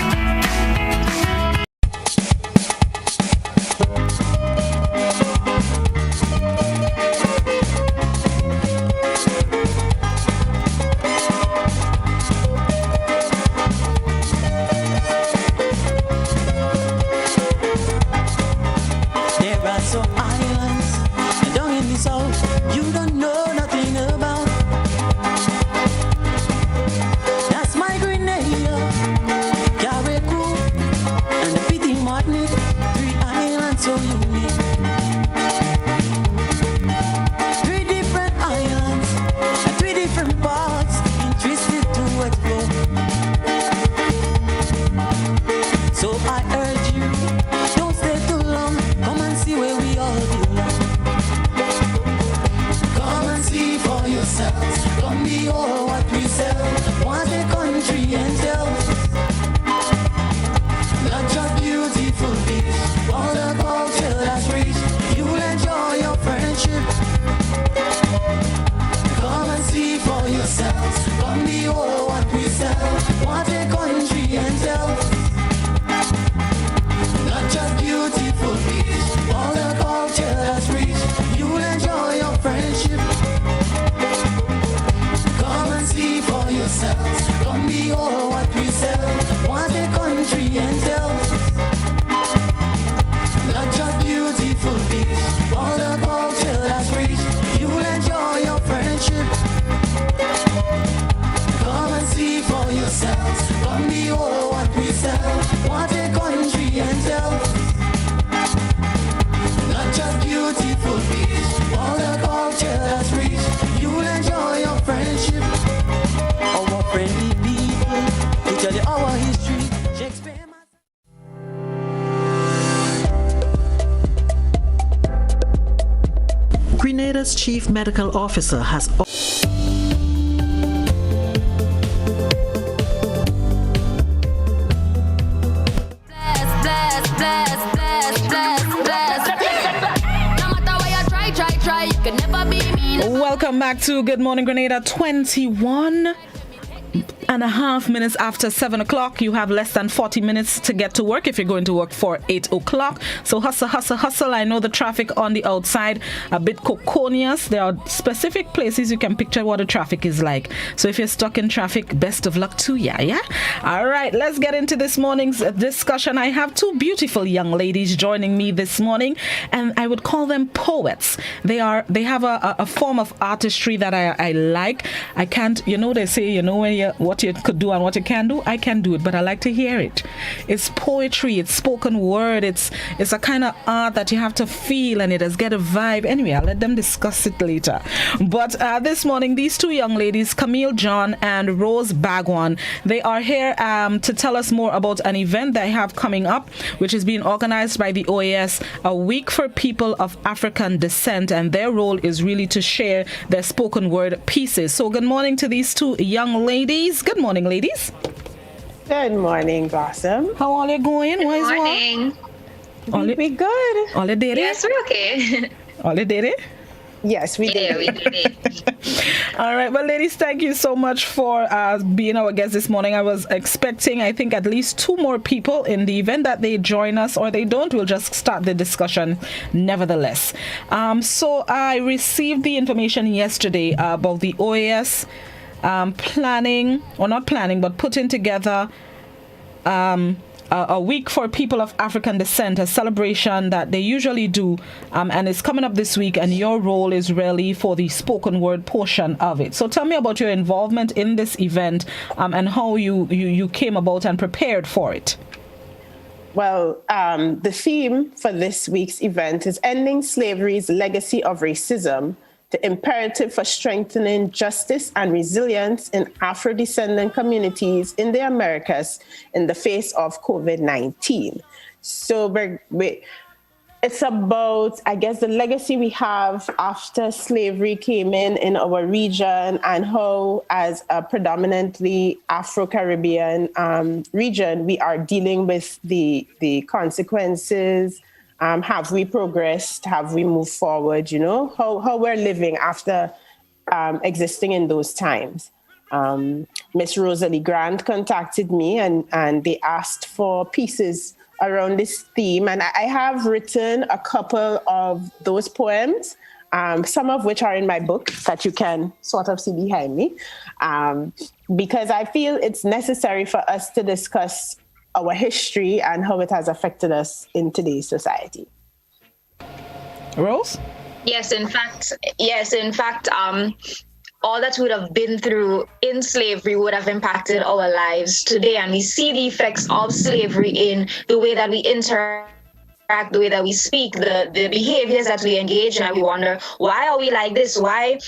There are some islands down in the south you don't know nothing about. That's my Grenada, Carriacou, and the Petit Martinique, 3 islands so unique. 3 different islands and 3 different parts, interested to explore. So I urge you, don't stay too long, come and see where we all belong. Come and see for yourselves, come behold what we sell. Want a country and tell, not just beautiful beach, all the culture that's rich, you'll enjoy your friendship. Come and see for yourselves, come behold what we sell. Want a country and tell, not just beautiful beach, all the culture that's rich, you'll enjoy your friendship. Come and see for yourselves, come behold what we sell. Want a country and tell, not just beautiful beach, all the culture that's rich, you'll enjoy your friendship. Come and see for yourselves, come behold what we sell. Want a country and tell, not just beautiful beach, all the culture that's rich, you'll enjoy your friendship. Our friendly people, who tell you our history, Shakespeare. Grenada's chief medical officer has Welcome back to Good Morning Grenada 21. 1.5 minutes after 7 o'clock. You have less than 40 minutes to get to work if you're going to work for 8 o'clock. So hustle, hustle, hustle. I know the traffic on the outside a bit coconious. There are specific places you can picture what the traffic is like. So if you're stuck in traffic, best of luck to ya, yeah? All right, let's get into this morning's discussion. I have two beautiful young ladies joining me this morning, and I would call them poets. They have a form of artistry that I like. I can't, they say, when what you could do and what you can do, I can do it, but I like to hear it. It's poetry, it's spoken word, it's a kind of art that you have to feel, and it does get a vibe. Anyway, I'll let them discuss it later. But this morning, these two young ladies, Camille John and Rose Bagwan, they are here to tell us more about an event they have coming up, which is being organized by the OAS, a week for people of African descent, and their role is really to share their spoken word pieces. So good morning to these two young ladies. Good morning, ladies. Good morning, Blossom. How are you going? Good morning. We good. All you did it? Yes, we're okay. All you did it? Yes, we did. Yeah, we did it. All right. Well, ladies, thank you so much for being our guest this morning. I was expecting, I think, at least two more people. In the event that they join us or they don't, we'll just start the discussion nevertheless. So I received the information yesterday about the OAS planning, or not planning, but putting together a week for people of African descent, a celebration that they usually do, and it's coming up this week, and your role is really for the spoken word portion of it. So tell me about your involvement in this event and how you came about and prepared for it. Well, the theme for this week's event is Ending Slavery's Legacy of Racism, the imperative for strengthening justice and resilience in Afro-descendant communities in the Americas in the face of COVID-19. So it's about, I guess, the legacy we have after slavery came in our region, and how, as a predominantly Afro-Caribbean region, we are dealing with the consequences. Have we progressed? Have we moved forward? How we're living after existing in those times. Miss Rosalie Grant contacted me and they asked for pieces around this theme. And I have written a couple of those poems, some of which are in my book that you can sort of see behind me, because I feel it's necessary for us to discuss our history and how it has affected us in today's society. Rose? Yes, in fact, all that we would have been through in slavery would have impacted our lives today. And we see the effects of slavery in the way that we interact, the way that we speak, the behaviors that we engage in, and we wonder, why are we like this? Why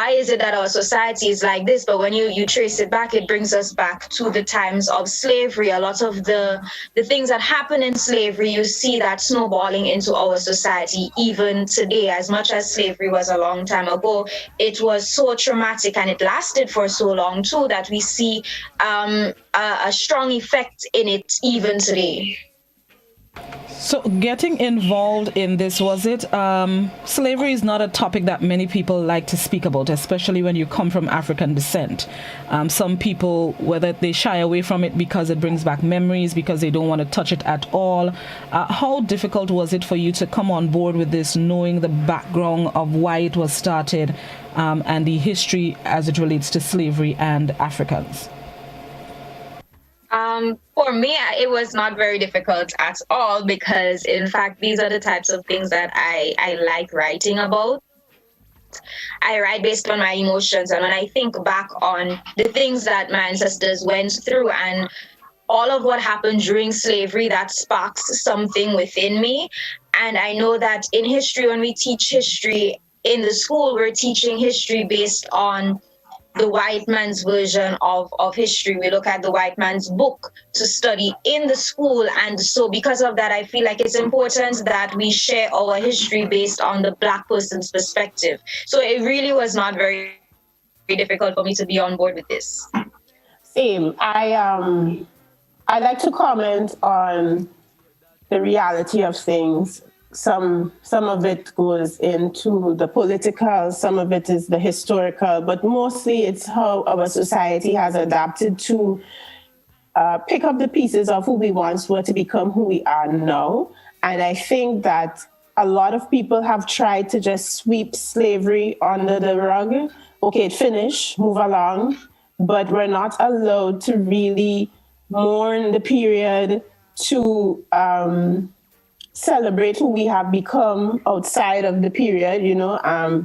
is it that our society is like this? But when you trace it back, it brings us back to the times of slavery. A lot of the things that happen in slavery, you see that snowballing into our society even today. As much as slavery was a long time ago, it was so traumatic, and it lasted for so long too, that we see a strong effect in it even today. So getting involved in this, was it, slavery is not a topic that many people like to speak about, especially when you come from African descent. Some people, whether they shy away from it because it brings back memories, because they don't want to touch it at all. How difficult was it for you to come on board with this, knowing the background of why it was started and the history as it relates to slavery and Africans? For me, it was not very difficult at all, because in fact, these are the types of things that I like writing about. I write based on my emotions, and when I think back on the things that my ancestors went through and all of what happened during slavery, that sparks something within me. And I know that in history, when we teach history in the school, we're teaching history based on the white man's version of history. We look at the white man's book to study in the school. And so because of that, I feel like it's important that we share our history based on the Black person's perspective. So it really was not very difficult for me to be on board with this. Same. I like to comment on the reality of things some of it goes into the political, some of it is the historical, but mostly it's how our society has adapted to pick up the pieces of who we once were to become who we are now. And I think that a lot of people have tried to just sweep slavery under the rug. Okay, finish, move along, but we're not allowed to really mourn the period, to celebrate who we have become outside of the period.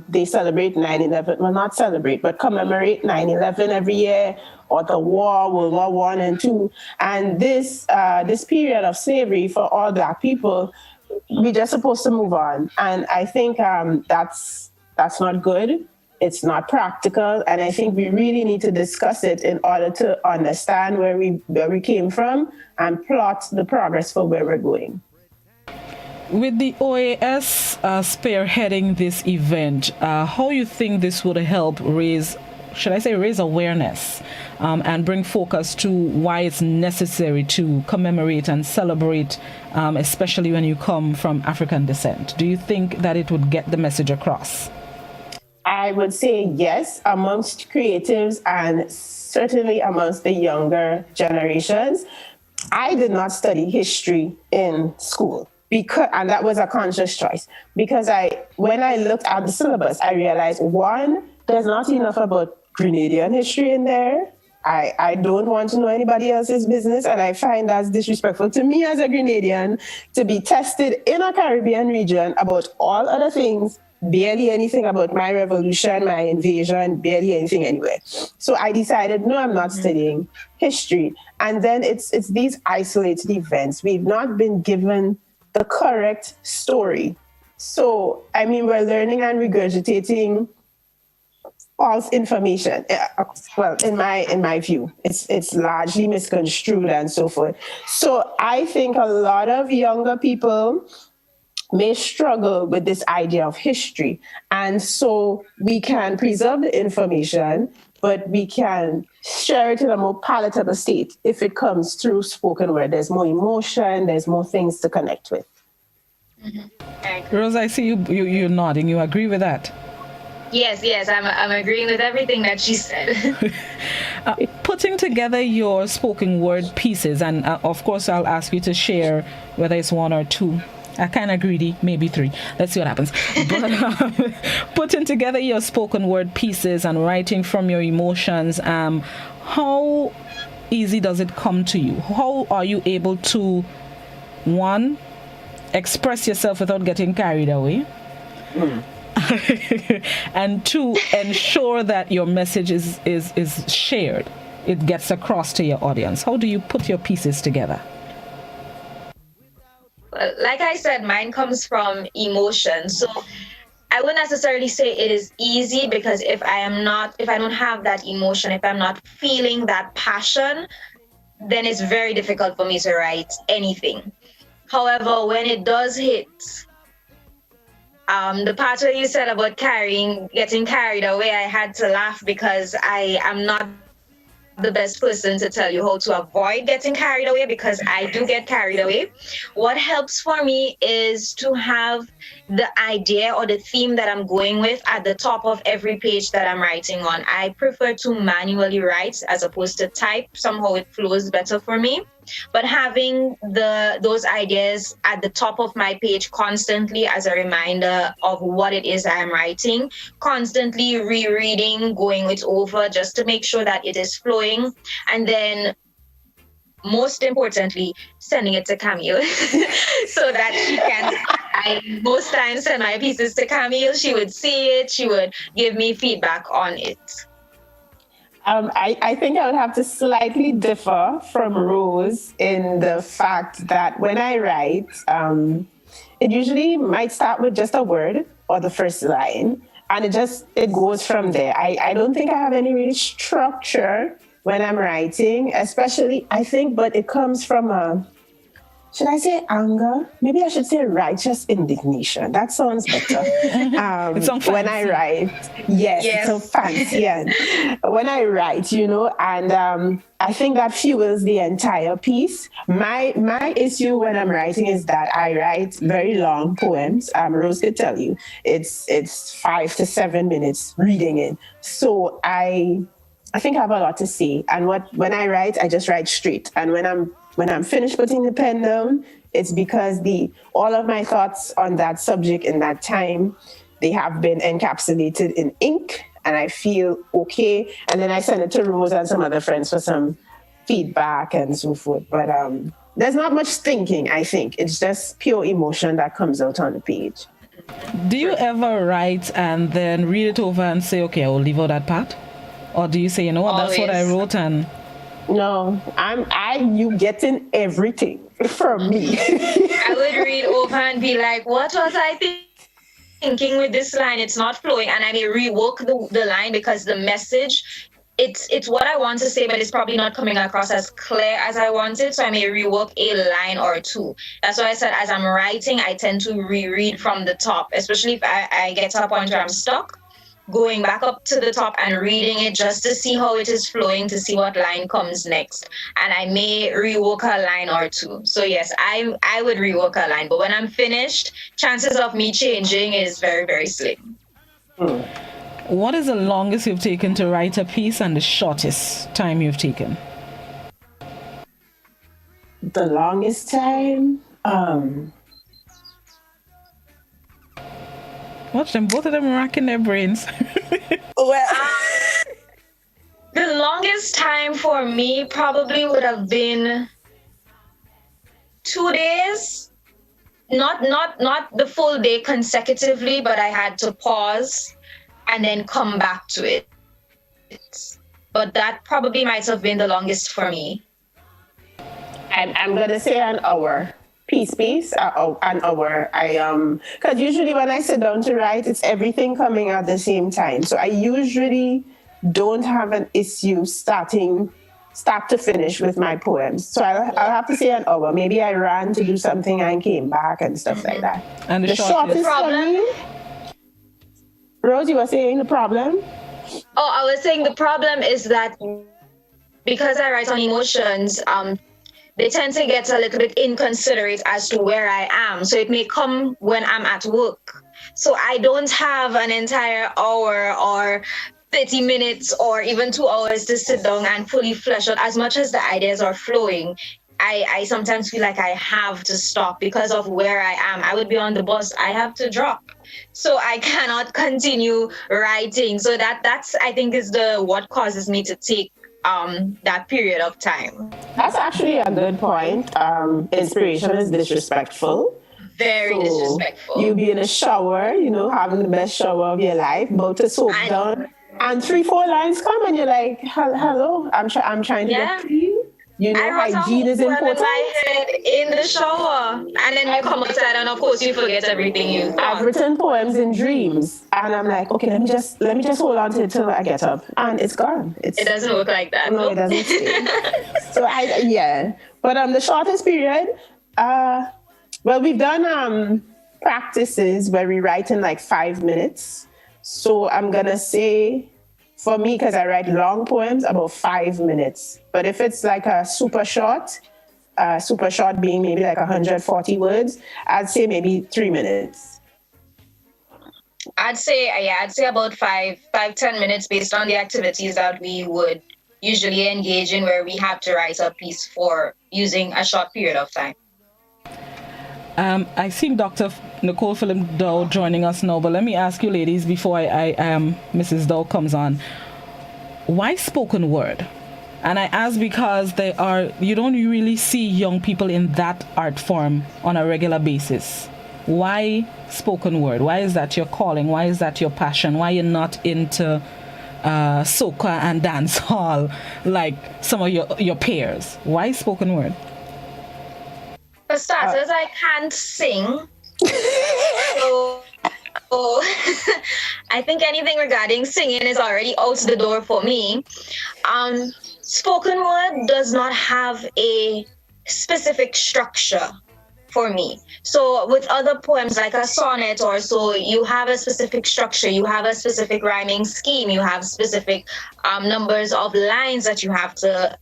They celebrate 9/11, well, not celebrate, but commemorate 9/11 every year, or the war, World War I and II. And this period of slavery for all Black people, we're just supposed to move on. And I think that's not good. It's not practical. And I think we really need to discuss it in order to understand where we came from and plot the progress for where we're going. With the OAS spearheading this event, how you think this would help raise awareness and bring focus to why it's necessary to commemorate and celebrate, especially when you come from African descent? Do you think that it would get the message across? I would say yes, amongst creatives and certainly amongst the younger generations. I did not study history in school. And that was a conscious choice, because when I looked at the syllabus, I realized, one, there's not enough about Grenadian history in there. I don't want to know anybody else's business, and I find that's disrespectful to me as a Grenadian to be tested in a Caribbean region about all other things, barely anything about my revolution, my invasion, barely anything anyway. So I decided, no, I'm not studying history. And then it's these isolated events. We've not been given the correct story. So, we're learning and regurgitating false information. Well, in my view, it's largely misconstrued and so forth. So I think a lot of younger people may struggle with this idea of history. And so we can preserve the information, but we can share it in a more palatable state if it comes through spoken word. There's more emotion, there's more things to connect with. Mm-hmm. Rose, I see you're nodding. You agree with that? Yes, I'm agreeing with everything that she said. Putting together your spoken word pieces, and of course I'll ask you to share whether it's one or two. I kind of greedy, maybe three. Let's see what happens. But putting together your spoken word pieces and writing from your emotions, how easy does it come to you? How are you able to, one, express yourself without getting carried away? And two, ensure that your message is shared. It gets across to your audience. How do you put your pieces together? Well, like I said, mine comes from emotion. So I wouldn't necessarily say it is easy, because if I don't have that emotion, if I'm not feeling that passion, then it's very difficult for me to write anything. However, when it does hit, the part where you said about getting carried away, I had to laugh, because I am not the best person to tell you how to avoid getting carried away, because I do get carried away. What helps for me is to have the idea or the theme that I'm going with at the top of every page that I'm writing on. I prefer to manually write as opposed to type. Somehow it flows better for me. But having those ideas at the top of my page constantly as a reminder of what it is I'm writing, constantly rereading, going it over just to make sure that it is flowing, and then most importantly, sending it to Camille so that she can. I most times send my pieces to Camille. She would see it. She would give me feedback on it. I think I would have to slightly differ from Rose in the fact that when I write, it usually might start with just a word or the first line, and it goes from there. I don't think I have any really structure when I'm writing, especially, I think, but it comes from should I say anger? Maybe I should say righteous indignation. That sounds better. When I write, yes, it's so fancy. And when I write, and I think that fuels the entire piece. My issue when I'm writing is that I write very long poems. Rose could tell you, it's 5 to 7 minutes reading it. So I think I have a lot to say. And when I write, I just write straight. And when I'm finished putting the pen down, it's because all of my thoughts on that subject in that time, they have been encapsulated in ink, and I feel okay. And then I send it to Rose and some other friends for some feedback and so forth. But there's not much thinking, I think. It's just pure emotion that comes out on the page. Do you ever write and then read it over and say, okay, I will leave out that part? Or do you say, you know what, that's what I wrote and... No, you getting everything from me. I would read over and be like, what was I thinking with this line? It's not flowing. And I may rework the line because the message, it's what I want to say, but it's probably not coming across as clear as I want it. So I may rework a line or two. That's why I said as I'm writing, I tend to reread from the top, especially if I get to a point where I'm stuck. Going back up to the top and reading it just to see how it is flowing, to see what line comes next. And I may rework a line or two. So yes, I would rework a line. But when I'm finished, chances of me changing is very, very slim. What is the longest you've taken to write a piece and the shortest time you've taken? The longest time? Watch them, both of them racking their brains. Well, the longest time for me probably would have been 2 days. Not the full day consecutively, but I had to pause and then come back to it. But that probably might have been the longest for me. I'm gonna say an hour. Piece, an hour. Because usually when I sit down to write, it's everything coming at the same time. So I usually don't have an issue start to finish with my poems. So I'll have to say an hour. Maybe I ran to do something and came back and stuff like that. And the shortest problem? Rose, you were saying the problem? Oh, I was saying the problem is that because I write on emotions, they tend to get a little bit inconsiderate as to where I am. So it may come when I'm at work. So I don't have an entire hour or 30 minutes or even 2 hours to sit down and fully flesh out. As much as the ideas are flowing, I sometimes feel like I have to stop because of where I am. I would be on the bus, I have to drop. So I cannot continue writing. So that's I think is what causes me to take that period of time. That's actually a good point. Inspiration is disrespectful. Very disrespectful. You be in a shower, having the best shower of your life, about to soak down, and 3-4 lines come, and you're like, "Hello, I'm trying to get clean." Hygiene is important. In my head in the shower, and then you come outside, and of course you forget everything you thought. I've written poems in dreams, and I'm like, okay, let me just hold on to it till I get up, and it's gone. It doesn't work like that. No, it doesn't stay. So but the shortest period, well, we've done practices where we write in like 5 minutes. So I'm gonna say, for me, because I write long poems, about 5 minutes. But if it's like a super short being maybe like 140 words, I'd say maybe 3 minutes. I'd say about 5-10 minutes based on the activities that we would usually engage in where we have to write a piece for using a short period of time. I see Dr. Nicole Philip Dow joining us now, but let me ask you ladies before Mrs. Dow comes on, why spoken word? And I ask because you don't really see young people in that art form on a regular basis. Why spoken word? Why is that your calling? Why is that your passion? Why you're not into soca and dance hall like some of your peers? Why spoken word? For starters, I can't sing. So I think anything regarding singing is already out the door for me. Spoken word does not have a specific structure for me. So with other poems like a sonnet or so, you have a specific structure, you have a specific rhyming scheme, you have specific numbers of lines that you have to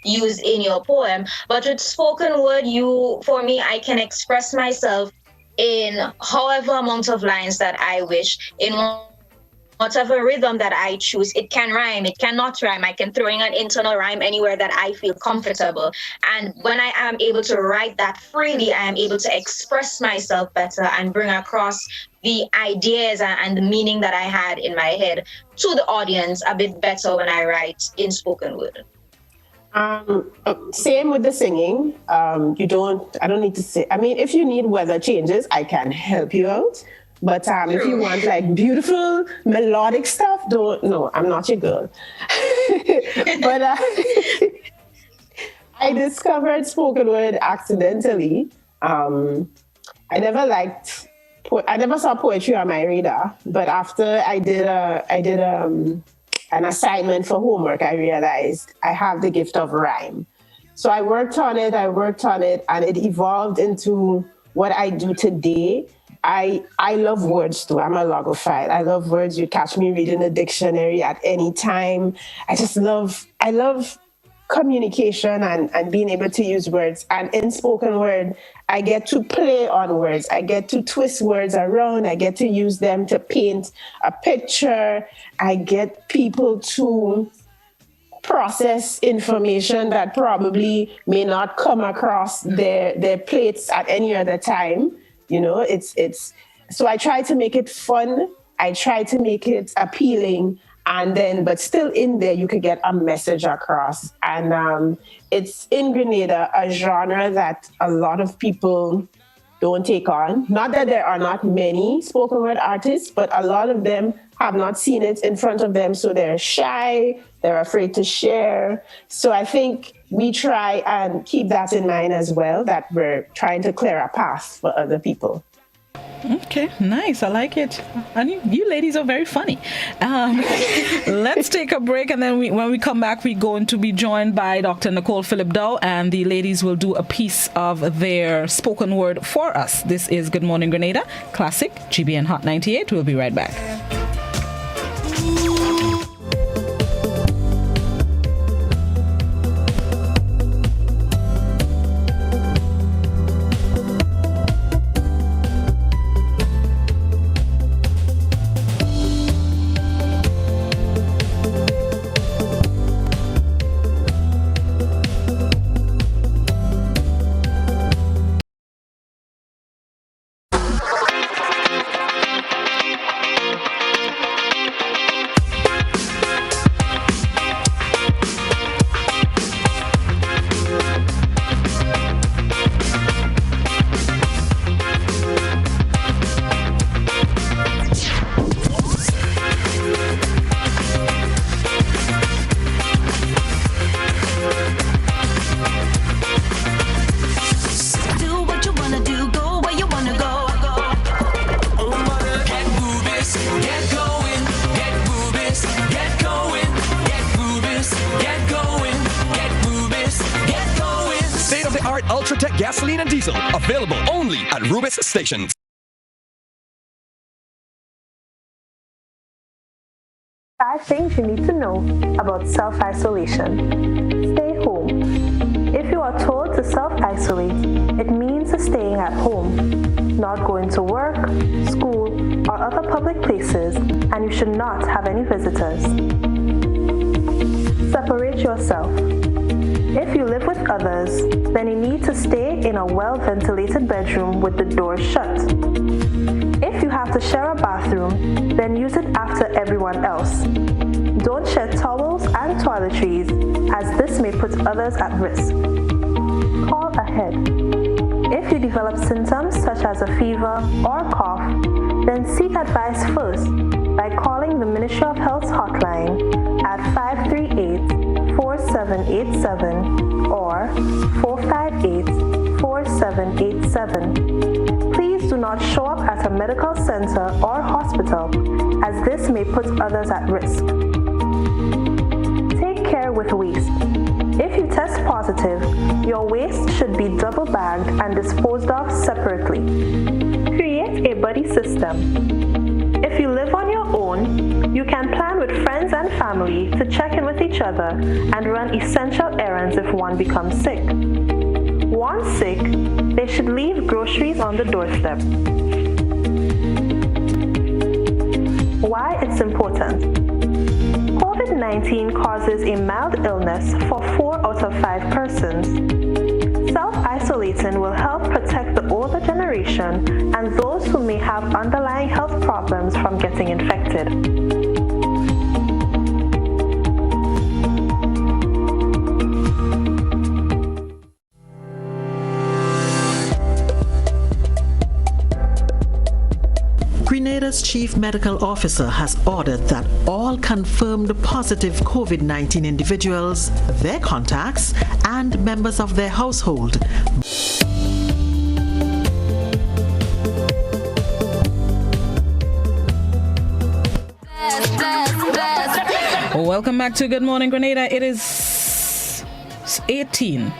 use in your poem. But with spoken word, I can express myself in however amount of lines that I wish, in whatever rhythm that I choose. It can rhyme, it cannot rhyme. I can throw in an internal rhyme anywhere that I feel comfortable. And when I am able to write that freely, I am able to express myself better and bring across the ideas and the meaning that I had in my head to the audience a bit better when I write in spoken word. Same with the singing. I don't need to say, if you need weather changes, I can help you out. But if you want like beautiful melodic stuff, I'm not your girl. But I discovered spoken word accidentally. I never saw poetry on my radar, but after I did an assignment for homework, I realized I have the gift of rhyme. So I worked on it, and it evolved into what I do today. I love words too. I'm a logophile. I love words. You catch me reading a dictionary at any time. I love communication and being able to use words. And in spoken word, I get to play on words. I get to twist words around. I get to use them to paint a picture. I get people to process information that probably may not come across their plates at any other time. So I try to make it fun. I try to make it appealing, but still in there, you could get a message across. And it's in Grenada, a genre that a lot of people don't take on. Not that there are not many spoken word artists, but a lot of them have not seen it in front of them. So they're shy, they're afraid to share. So I think we try and keep that in mind as well, that we're trying to clear a path for other people. Okay, nice. I like it. And you ladies are very funny. Let's take a break, and then when we come back, we're going to be joined by Dr. Nicole Phillip Dow, and the ladies will do a piece of their spoken word for us. This is Good Morning Grenada, Classic, GBN Hot 98. We'll be right back. Ultratech gasoline and diesel, available only at Rubis stations. 5 things you need to know about self-isolation. Stay home. If you are told to self-isolate, it means staying at home, not going to work, school, or other public places, and you should not have any visitors. Separate yourself. If you live with others, then you need to stay in a well-ventilated bedroom with the door shut. If you have to share a bathroom, then use it after everyone else. Don't share towels and toiletries, as this may put others at risk. Call ahead. If you develop symptoms such as a fever or cough, then seek advice first by calling the Ministry of Health's hotline at 538-4787 or 458-4787. Please do not show up at a medical center or hospital, as this may put others at risk. Take care with waste. If you test positive, your waste should be double bagged and disposed of separately. Create a buddy system. If you live on your own, you can plan with friends and family to check in with each other and run essential errands if one becomes sick. Once sick, they should leave groceries on the doorstep. Why it's important. COVID-19 causes a mild illness for 4 out of 5 persons. Self-isolating will help protect the older generation and those who may have underlying health problems from getting infected. Grenada's chief medical officer has ordered that all confirmed positive COVID-19 individuals, their contacts, and members of their household Welcome back to Good Morning Grenada. It is 18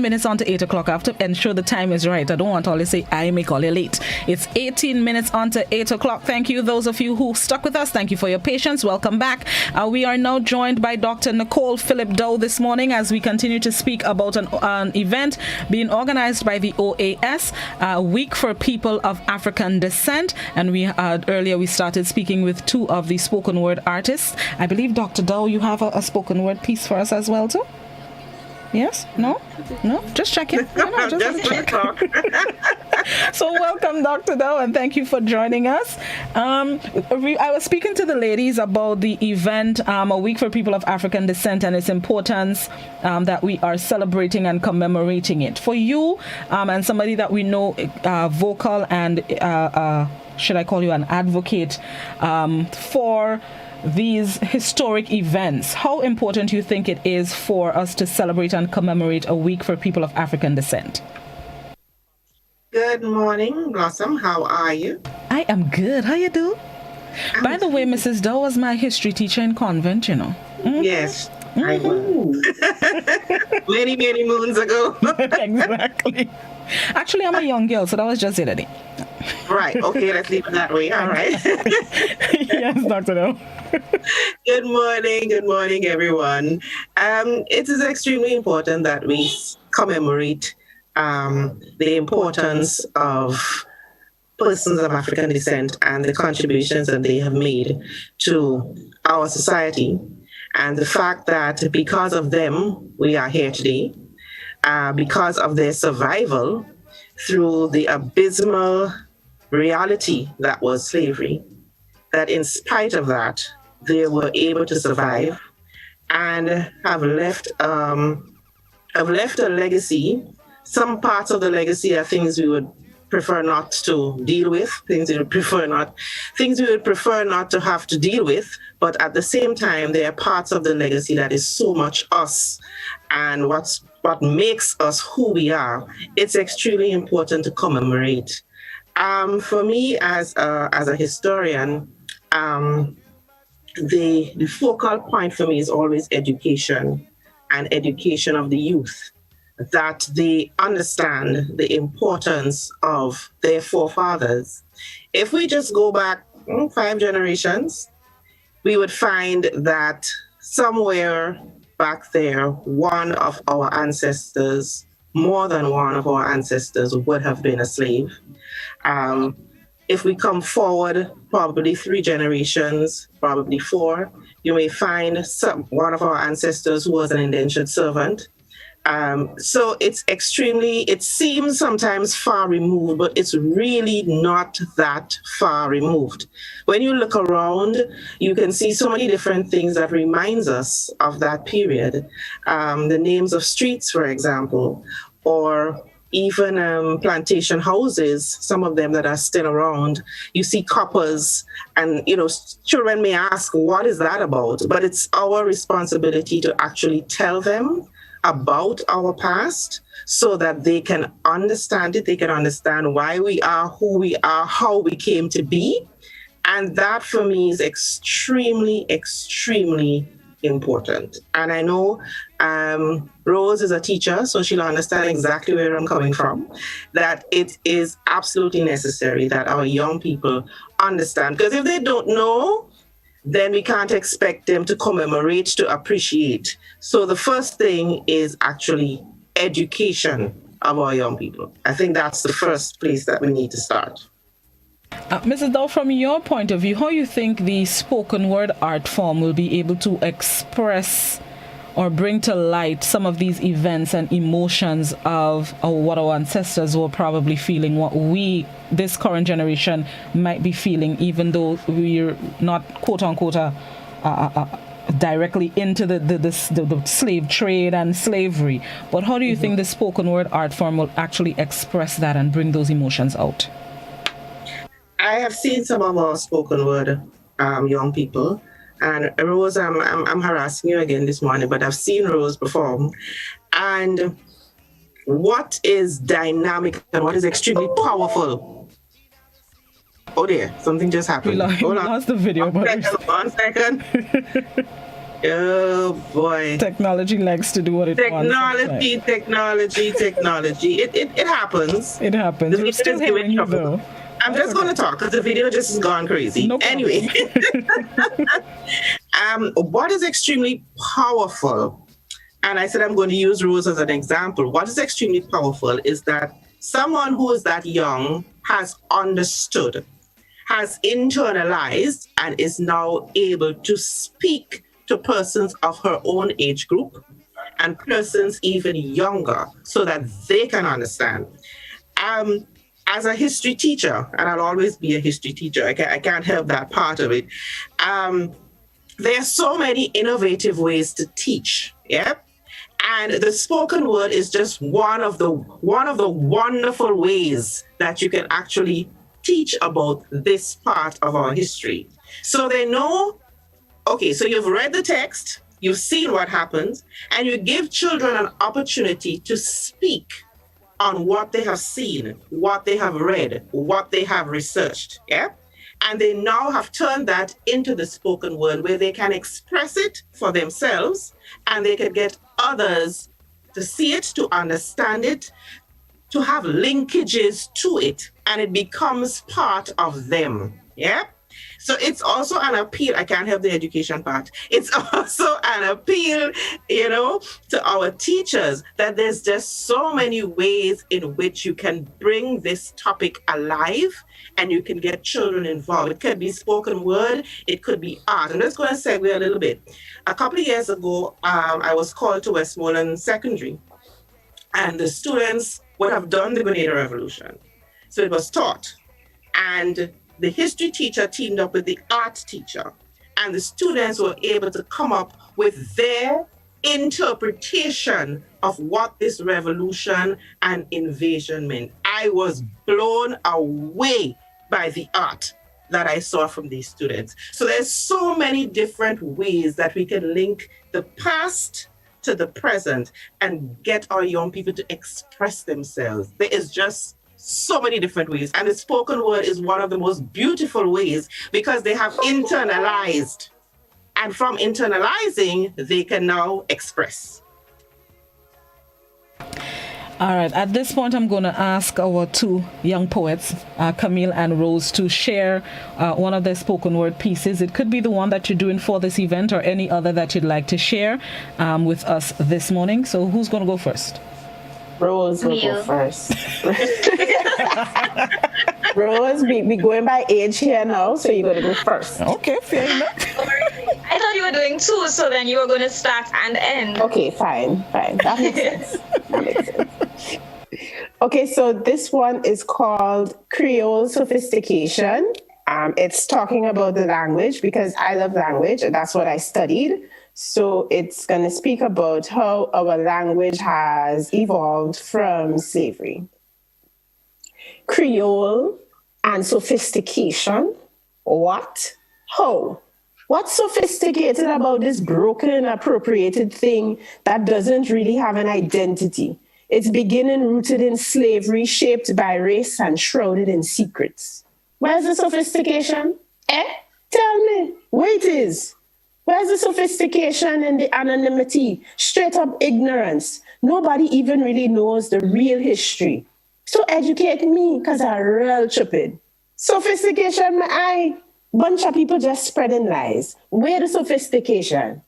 minutes on to 8 o'clock. I have to ensure the time is right. I don't want to always say I may call you late. It's 18 minutes on to 8 o'clock. Thank you, those of you who stuck with us. Thank you for your patience. Welcome back. We are now joined by Dr. Nicole Phillip Doe this morning as we continue to speak about an event being organized by the OAS, Week for People of African Descent. And earlier we started speaking with 2 of the spoken word artists. I believe, Dr. Doe, you have a spoken word piece for us as well, too? Yes? No? Just checking. Just check. So welcome, Dr. Doe, and thank you for joining us. I was speaking to the ladies about the event, A Week for People of African Descent, and its importance that we are celebrating and commemorating it. For you, and somebody that we know vocal and, should I call you an advocate, for these historic events, how important you think it is for us to celebrate and commemorate a week for people of African descent? Good morning, Blossom. How are you? I am good. How you do? By the way, Mrs. Doe was my history teacher in convent, you know. Mm-hmm. Yes, I was. many, many moons ago. Exactly. Actually, I'm a young girl, so that was just the other day. Right. Okay, let's leave it that way. All right. Yes, Dr. Doe. Good morning, everyone. It is extremely important that we commemorate the importance of persons of African descent and the contributions that they have made to our society, and the fact that because of them, we are here today, because of their survival through the abysmal reality that was slavery, that in spite of that, they were able to survive and have left a legacy. Some parts of the legacy are things we would prefer not to deal with, things we would prefer not to have to deal with. But at the same time, there are parts of the legacy that is so much us and what makes us who we are. It's extremely important to commemorate. For me, as a historian, the focal point for me is always education, and education of the youth, that they understand the importance of their forefathers. If we just go back 5 generations, we would find that somewhere back there, one of our ancestors, more than one of our ancestors, would have been a slave. If we come forward, probably 3 generations, probably 4, you may find one of our ancestors who was an indentured servant. So it seems sometimes far removed, but it's really not that far removed. When you look around, you can see so many different things that reminds us of that period. The names of streets, for example, or even plantation houses, some of them that are still around. You see coppers, and children may ask, what is that about? But it's our responsibility to actually tell them about our past so that they can understand it, they can understand why we are who we are, how we came to be. And that for me is extremely, extremely important. And I know Rose is a teacher, so she'll understand exactly where I'm coming from, that it is absolutely necessary that our young people understand. Because if they don't know, then we can't expect them to commemorate, to appreciate. So the first thing is actually education of our young people. I think that's the first place that we need to start. Mrs. Dow, from your point of view, how you think the spoken word art form will be able to express or bring to light some of these events and emotions of what our ancestors were probably feeling, what we, this current generation, might be feeling, even though we're not, quote unquote, directly into the slave trade and slavery. But how do you think the spoken word art form will actually express that and bring those emotions out? I have seen some of our spoken word young people, and Rose, I'm harassing you again this morning, but I've seen Rose perform, and what is dynamic and what is extremely powerful. Oh dear, something just happened. Hold on. Lost the video. One second. Oh boy. Technology likes to do what it wants. Technology. It happens. It happens. We're still hearing you though. I'm just going to talk because the video just has gone crazy. No anyway, what is extremely powerful, and I said I'm going to use Rose as an example. What is extremely powerful is that someone who is that young has understood, has internalized, and is now able to speak to persons of her own age group and persons even younger so that they can understand. As a history teacher, and I'll always be a history teacher, I can't help that part of it. There are so many innovative ways to teach, yeah? And the spoken word is just one of the wonderful ways that you can actually teach about this part of our history. So they know, okay, so you've read the text, you've seen what happens, and you give children an opportunity to speak on what they have seen, what they have read, what they have researched, yeah? And they now have turned that into the spoken word where they can express it for themselves and they can get others to see it, to understand it, to have linkages to it, and it becomes part of them, yeah? So it's also an appeal. I can't help the education part. It's also an appeal, to our teachers that there's just so many ways in which you can bring this topic alive and you can get children involved. It could be spoken word. It could be art. I'm just going to segue a little bit. A couple of years ago, I was called to Westmoreland Secondary, and the students would have done the Grenada Revolution. So it was taught. And the history teacher teamed up with the art teacher, and the students were able to come up with their interpretation of what this revolution and invasion meant. I was blown away by the art that I saw from these students. So there's so many different ways that we can link the past to the present and get our young people to express themselves. There is just so many different ways. And the spoken word is one of the most beautiful ways because they have internalized. And from internalizing, they can now express. All right. At this point, I'm going to ask our two young poets, Camille and Rose, to share one of their spoken word pieces. It could be the one that you're doing for this event or any other that you'd like to share with us this morning. So who's going to go first? Rose will go first. Rose, we going by age here now, so you're going to go first. Okay, fair enough. I thought you were doing two, so then you were going to start and end. Okay, fine. That makes sense. Okay, so this one is called Creole Sophistication. It's talking about the language because I love language, and that's what I studied. So it's going to speak about how our language has evolved from slavery. Creole and sophistication. What? How? What's sophisticated about this broken, appropriated thing that doesn't really have an identity? It's beginning rooted in slavery, shaped by race and shrouded in secrets. Where's the sophistication? Tell me. Where it is? Where's the sophistication and the anonymity? Straight up ignorance. Nobody even really knows the real history. So educate me, because I'm real stupid. Sophistication, my eye. Bunch of people just spreading lies. Where the sophistication?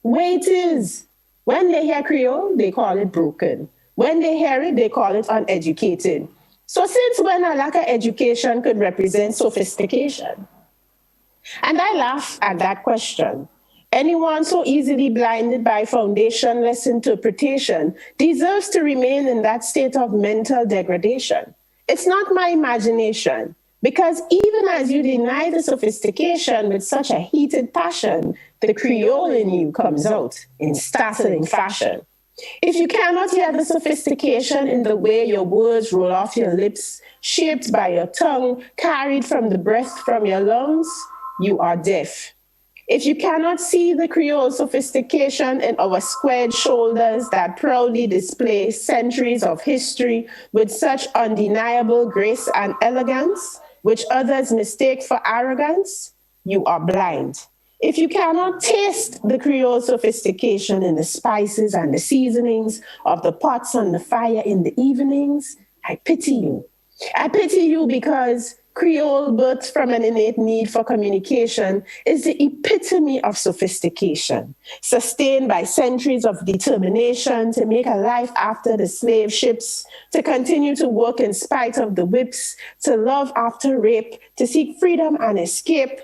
Where it is. When they hear Creole, they call it broken. When they hear it, they call it uneducated. So since when a lack of education could represent sophistication? And I laugh at that question. Anyone so easily blinded by foundationless interpretation deserves to remain in that state of mental degradation. It's not my imagination, because even as you deny the sophistication with such a heated passion, the Creole in you comes out in startling fashion. If you cannot hear the sophistication in the way your words roll off your lips, shaped by your tongue, carried from the breath from your lungs, you are deaf. If you cannot see the Creole sophistication in our squared shoulders that proudly display centuries of history with such undeniable grace and elegance, which others mistake for arrogance, you are blind. If you cannot taste the Creole sophistication in the spices and the seasonings of the pots on the fire in the evenings, I pity you. I pity you because Creole, birthed from an innate need for communication, is the epitome of sophistication, sustained by centuries of determination to make a life after the slave ships, to continue to work in spite of the whips, to love after rape, to seek freedom and escape.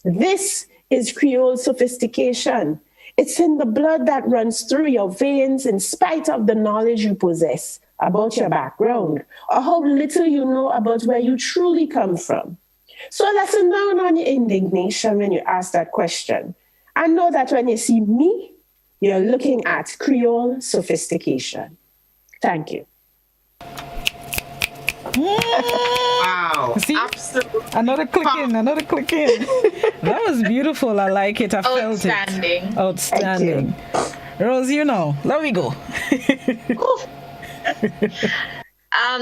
This is Creole sophistication. It's in the blood that runs through your veins in spite of the knowledge you possess about your background, or how little you know about where you truly come from. So lesson down on your indignation when you ask that question. And know that when you see me, you're looking at Creole sophistication. Thank you. Wow. See? Absolutely. Another click in. That was beautiful. I like it. I felt it. Outstanding. Rose, let me go.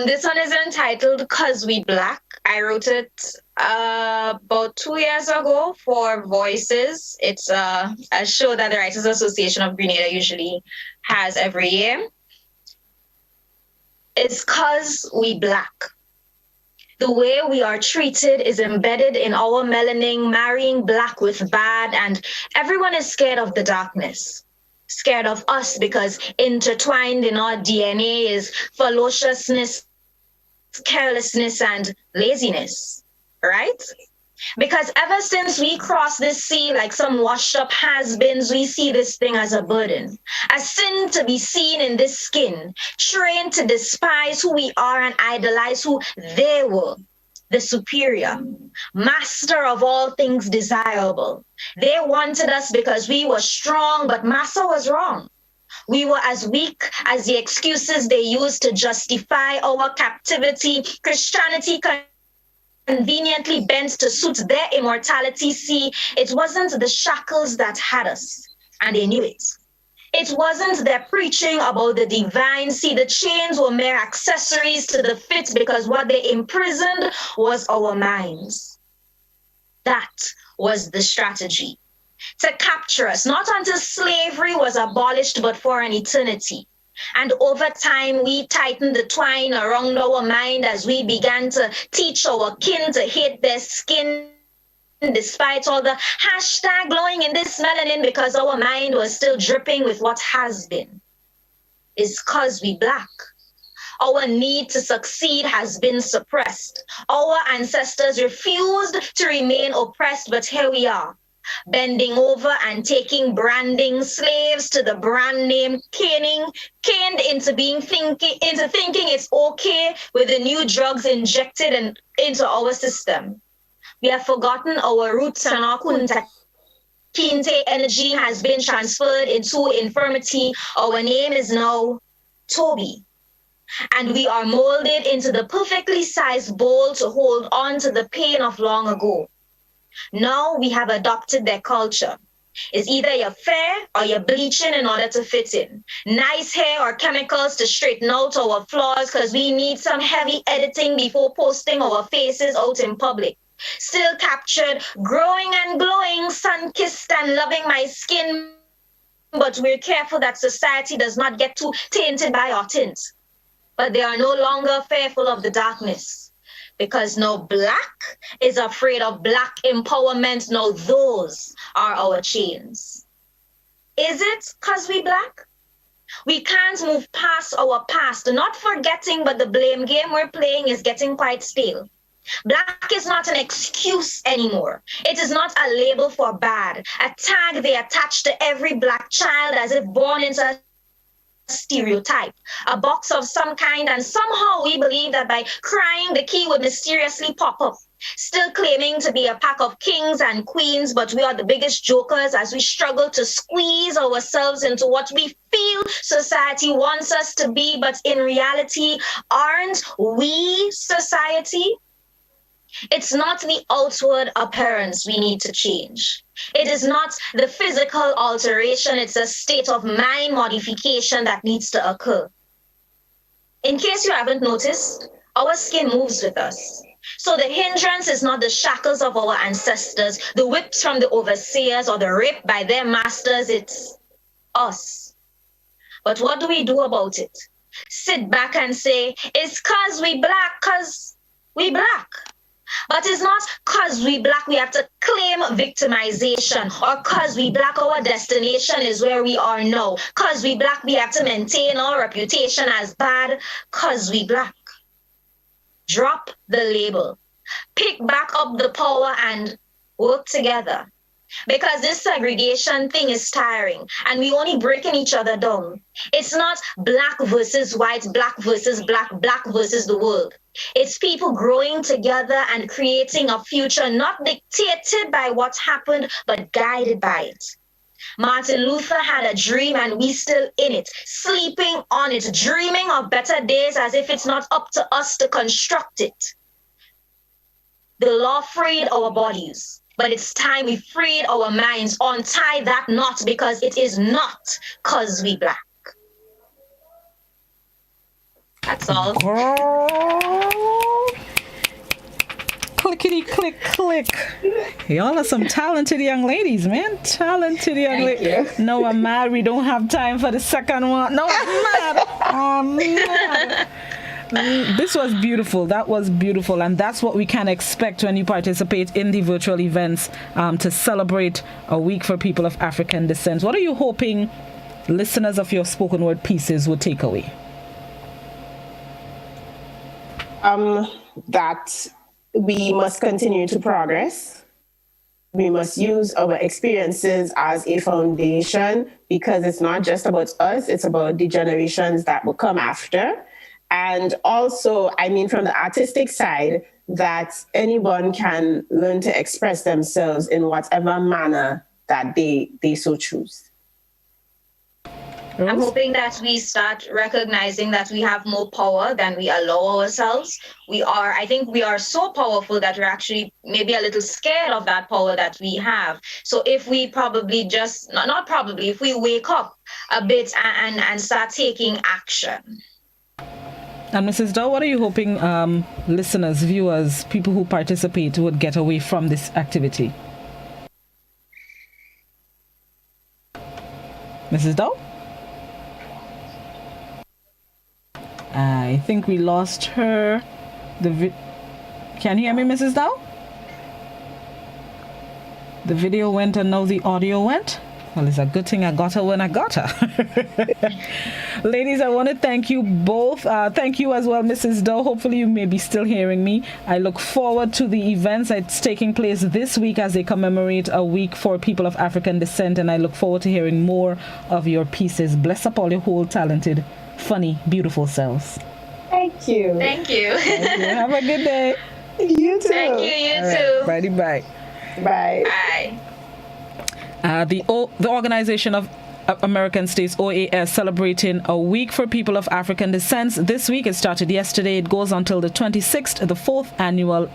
This one is entitled "'Cause We Black." I wrote it about 2 years ago for Voices. It's a show that the Writers Association of Grenada usually has every year. It's 'cause we black. The way we are treated is embedded in our melanin, marrying black with bad, and everyone is scared of the darkness. Scared of us because intertwined in our DNA is ferociousness, carelessness, and laziness, right? Because ever since we crossed this sea like some washed up has-beens, we see this thing as a burden, a sin to be seen in this skin, trained to despise who we are and idolize who they were. The superior, master of all things desirable. They wanted us because we were strong, but Massa was wrong. We were as weak as the excuses they used to justify our captivity. Christianity conveniently bent to suit their immortality. See, it wasn't the shackles that had us, and they knew it. It wasn't their preaching about the divine. See, the chains were mere accessories to the fit because what they imprisoned was our minds. That was the strategy. To capture us, not until slavery was abolished, but for an eternity. And over time, we tightened the twine around our mind as we began to teach our kin to hate their skin, despite all the hashtag glowing in this melanin, because our mind was still dripping with what has been. It's 'cause we black. Our need to succeed has been suppressed. Our ancestors refused to remain oppressed, but here we are, bending over and taking branding, slaves to the brand name, caned into thinking it's okay with the new drugs injected into our system. We have forgotten our roots, and our kunta kinte energy has been transferred into infirmity. Our name is now Toby. And we are molded into the perfectly sized bowl to hold on to the pain of long ago. Now we have adopted their culture. It's either you're fair or you're bleaching in order to fit in. Nice hair or chemicals to straighten out our flaws because we need some heavy editing before posting our faces out in public. Still captured, growing and glowing, sun-kissed and loving my skin. But we're careful that society does not get too tainted by our tint. But they are no longer fearful of the darkness, because no black is afraid of black empowerment. No, those are our chains. Is it because we black? We can't move past our past, not forgetting, but the blame game we're playing is getting quite stale. Black is not an excuse anymore. It is not a label for bad, a tag they attach to every black child as if born into a stereotype, a box of some kind, and somehow we believe that by crying the key would mysteriously pop up. Still claiming to be a pack of kings and queens, but we are the biggest jokers as we struggle to squeeze ourselves into what we feel society wants us to be, but in reality, aren't we society? It's not the outward appearance we need to change. It is not the physical alteration, it's a state of mind modification that needs to occur. In case you haven't noticed, our skin moves with us. So the hindrance is not the shackles of our ancestors, the whips from the overseers, or the rape by their masters, it's us. But what do we do about it? Sit back and say, it's 'cause we black, 'cause we black. But it's not 'cause we black we have to claim victimization, or 'cause we black our destination is where we are now. 'Cause we black we have to maintain our reputation as bad, 'cause we black. Drop the label. Pick back up the power and work together. Because this segregation thing is tiring and we only breaking each other down. It's not black versus white, black versus black, black versus the world. It's people growing together and creating a future not dictated by what happened, but guided by it. Martin Luther had a dream and we still in it, sleeping on it, dreaming of better days as if it's not up to us to construct it. The law freed our bodies, but it's time we freed our minds. Untie that knot, because it is not 'cause we black. That's all. Clickety click click. Y'all are some talented young ladies, man. Talented young ladies. No, I'm mad. We don't have time for the second one. No, I'm mad. I'm mad. This was beautiful. That was beautiful. And that's what we can expect when you participate in the virtual events to celebrate a week for people of African descent. What are you hoping listeners of your spoken word pieces would take away? That we must continue to progress. We must use our experiences as a foundation, because it's not just about us, it's about the generations that will come after. And also, I mean, from the artistic side, that anyone can learn to express themselves in whatever manner that they so choose. I'm hoping that we start recognizing that we have more power than we allow ourselves. I think we are so powerful that we're actually maybe a little scared of that power that we have. So if we if we wake up a bit and start taking action. And Mrs. Dow, what are you hoping listeners, viewers, people who participate would get away from this activity? Mrs. Dow? I think we lost her. Can you hear me, Mrs. Dow? The video went and now the audio went. Well, it's a good thing I got her when I got her. Ladies, I want to thank you both. Thank you as well, Mrs. Doe. Hopefully you may be still hearing me. I look forward to the events that's taking place this week as they commemorate a week for people of African descent, and I look forward to hearing more of your pieces. Bless up all your whole talented, funny, beautiful selves. Thank you. Thank you. Thank you. Have a good day. You too. Thank you. You too. Righty, bye. Bye. Bye. The Organization of American States, OAS, celebrating a week for people of African descent. This week, it started yesterday. It goes until the 26th, the 4th annual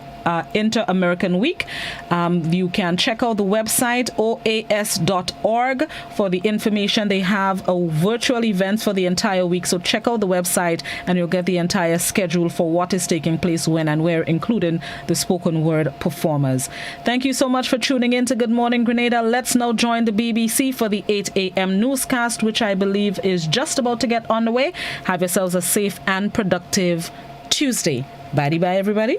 Inter-American Week. You can check out the website oas.org for the information. They have a virtual event for the entire week, so check out the website and you'll get the entire schedule for what is taking place when and where, including the spoken word performers. Thank you so much for tuning in to Good Morning Grenada. Let's now join the BBC for the 8 a.m. newscast, which I believe is just about to get on the way. Have yourselves a safe and productive Tuesday. Bye-bye, everybody.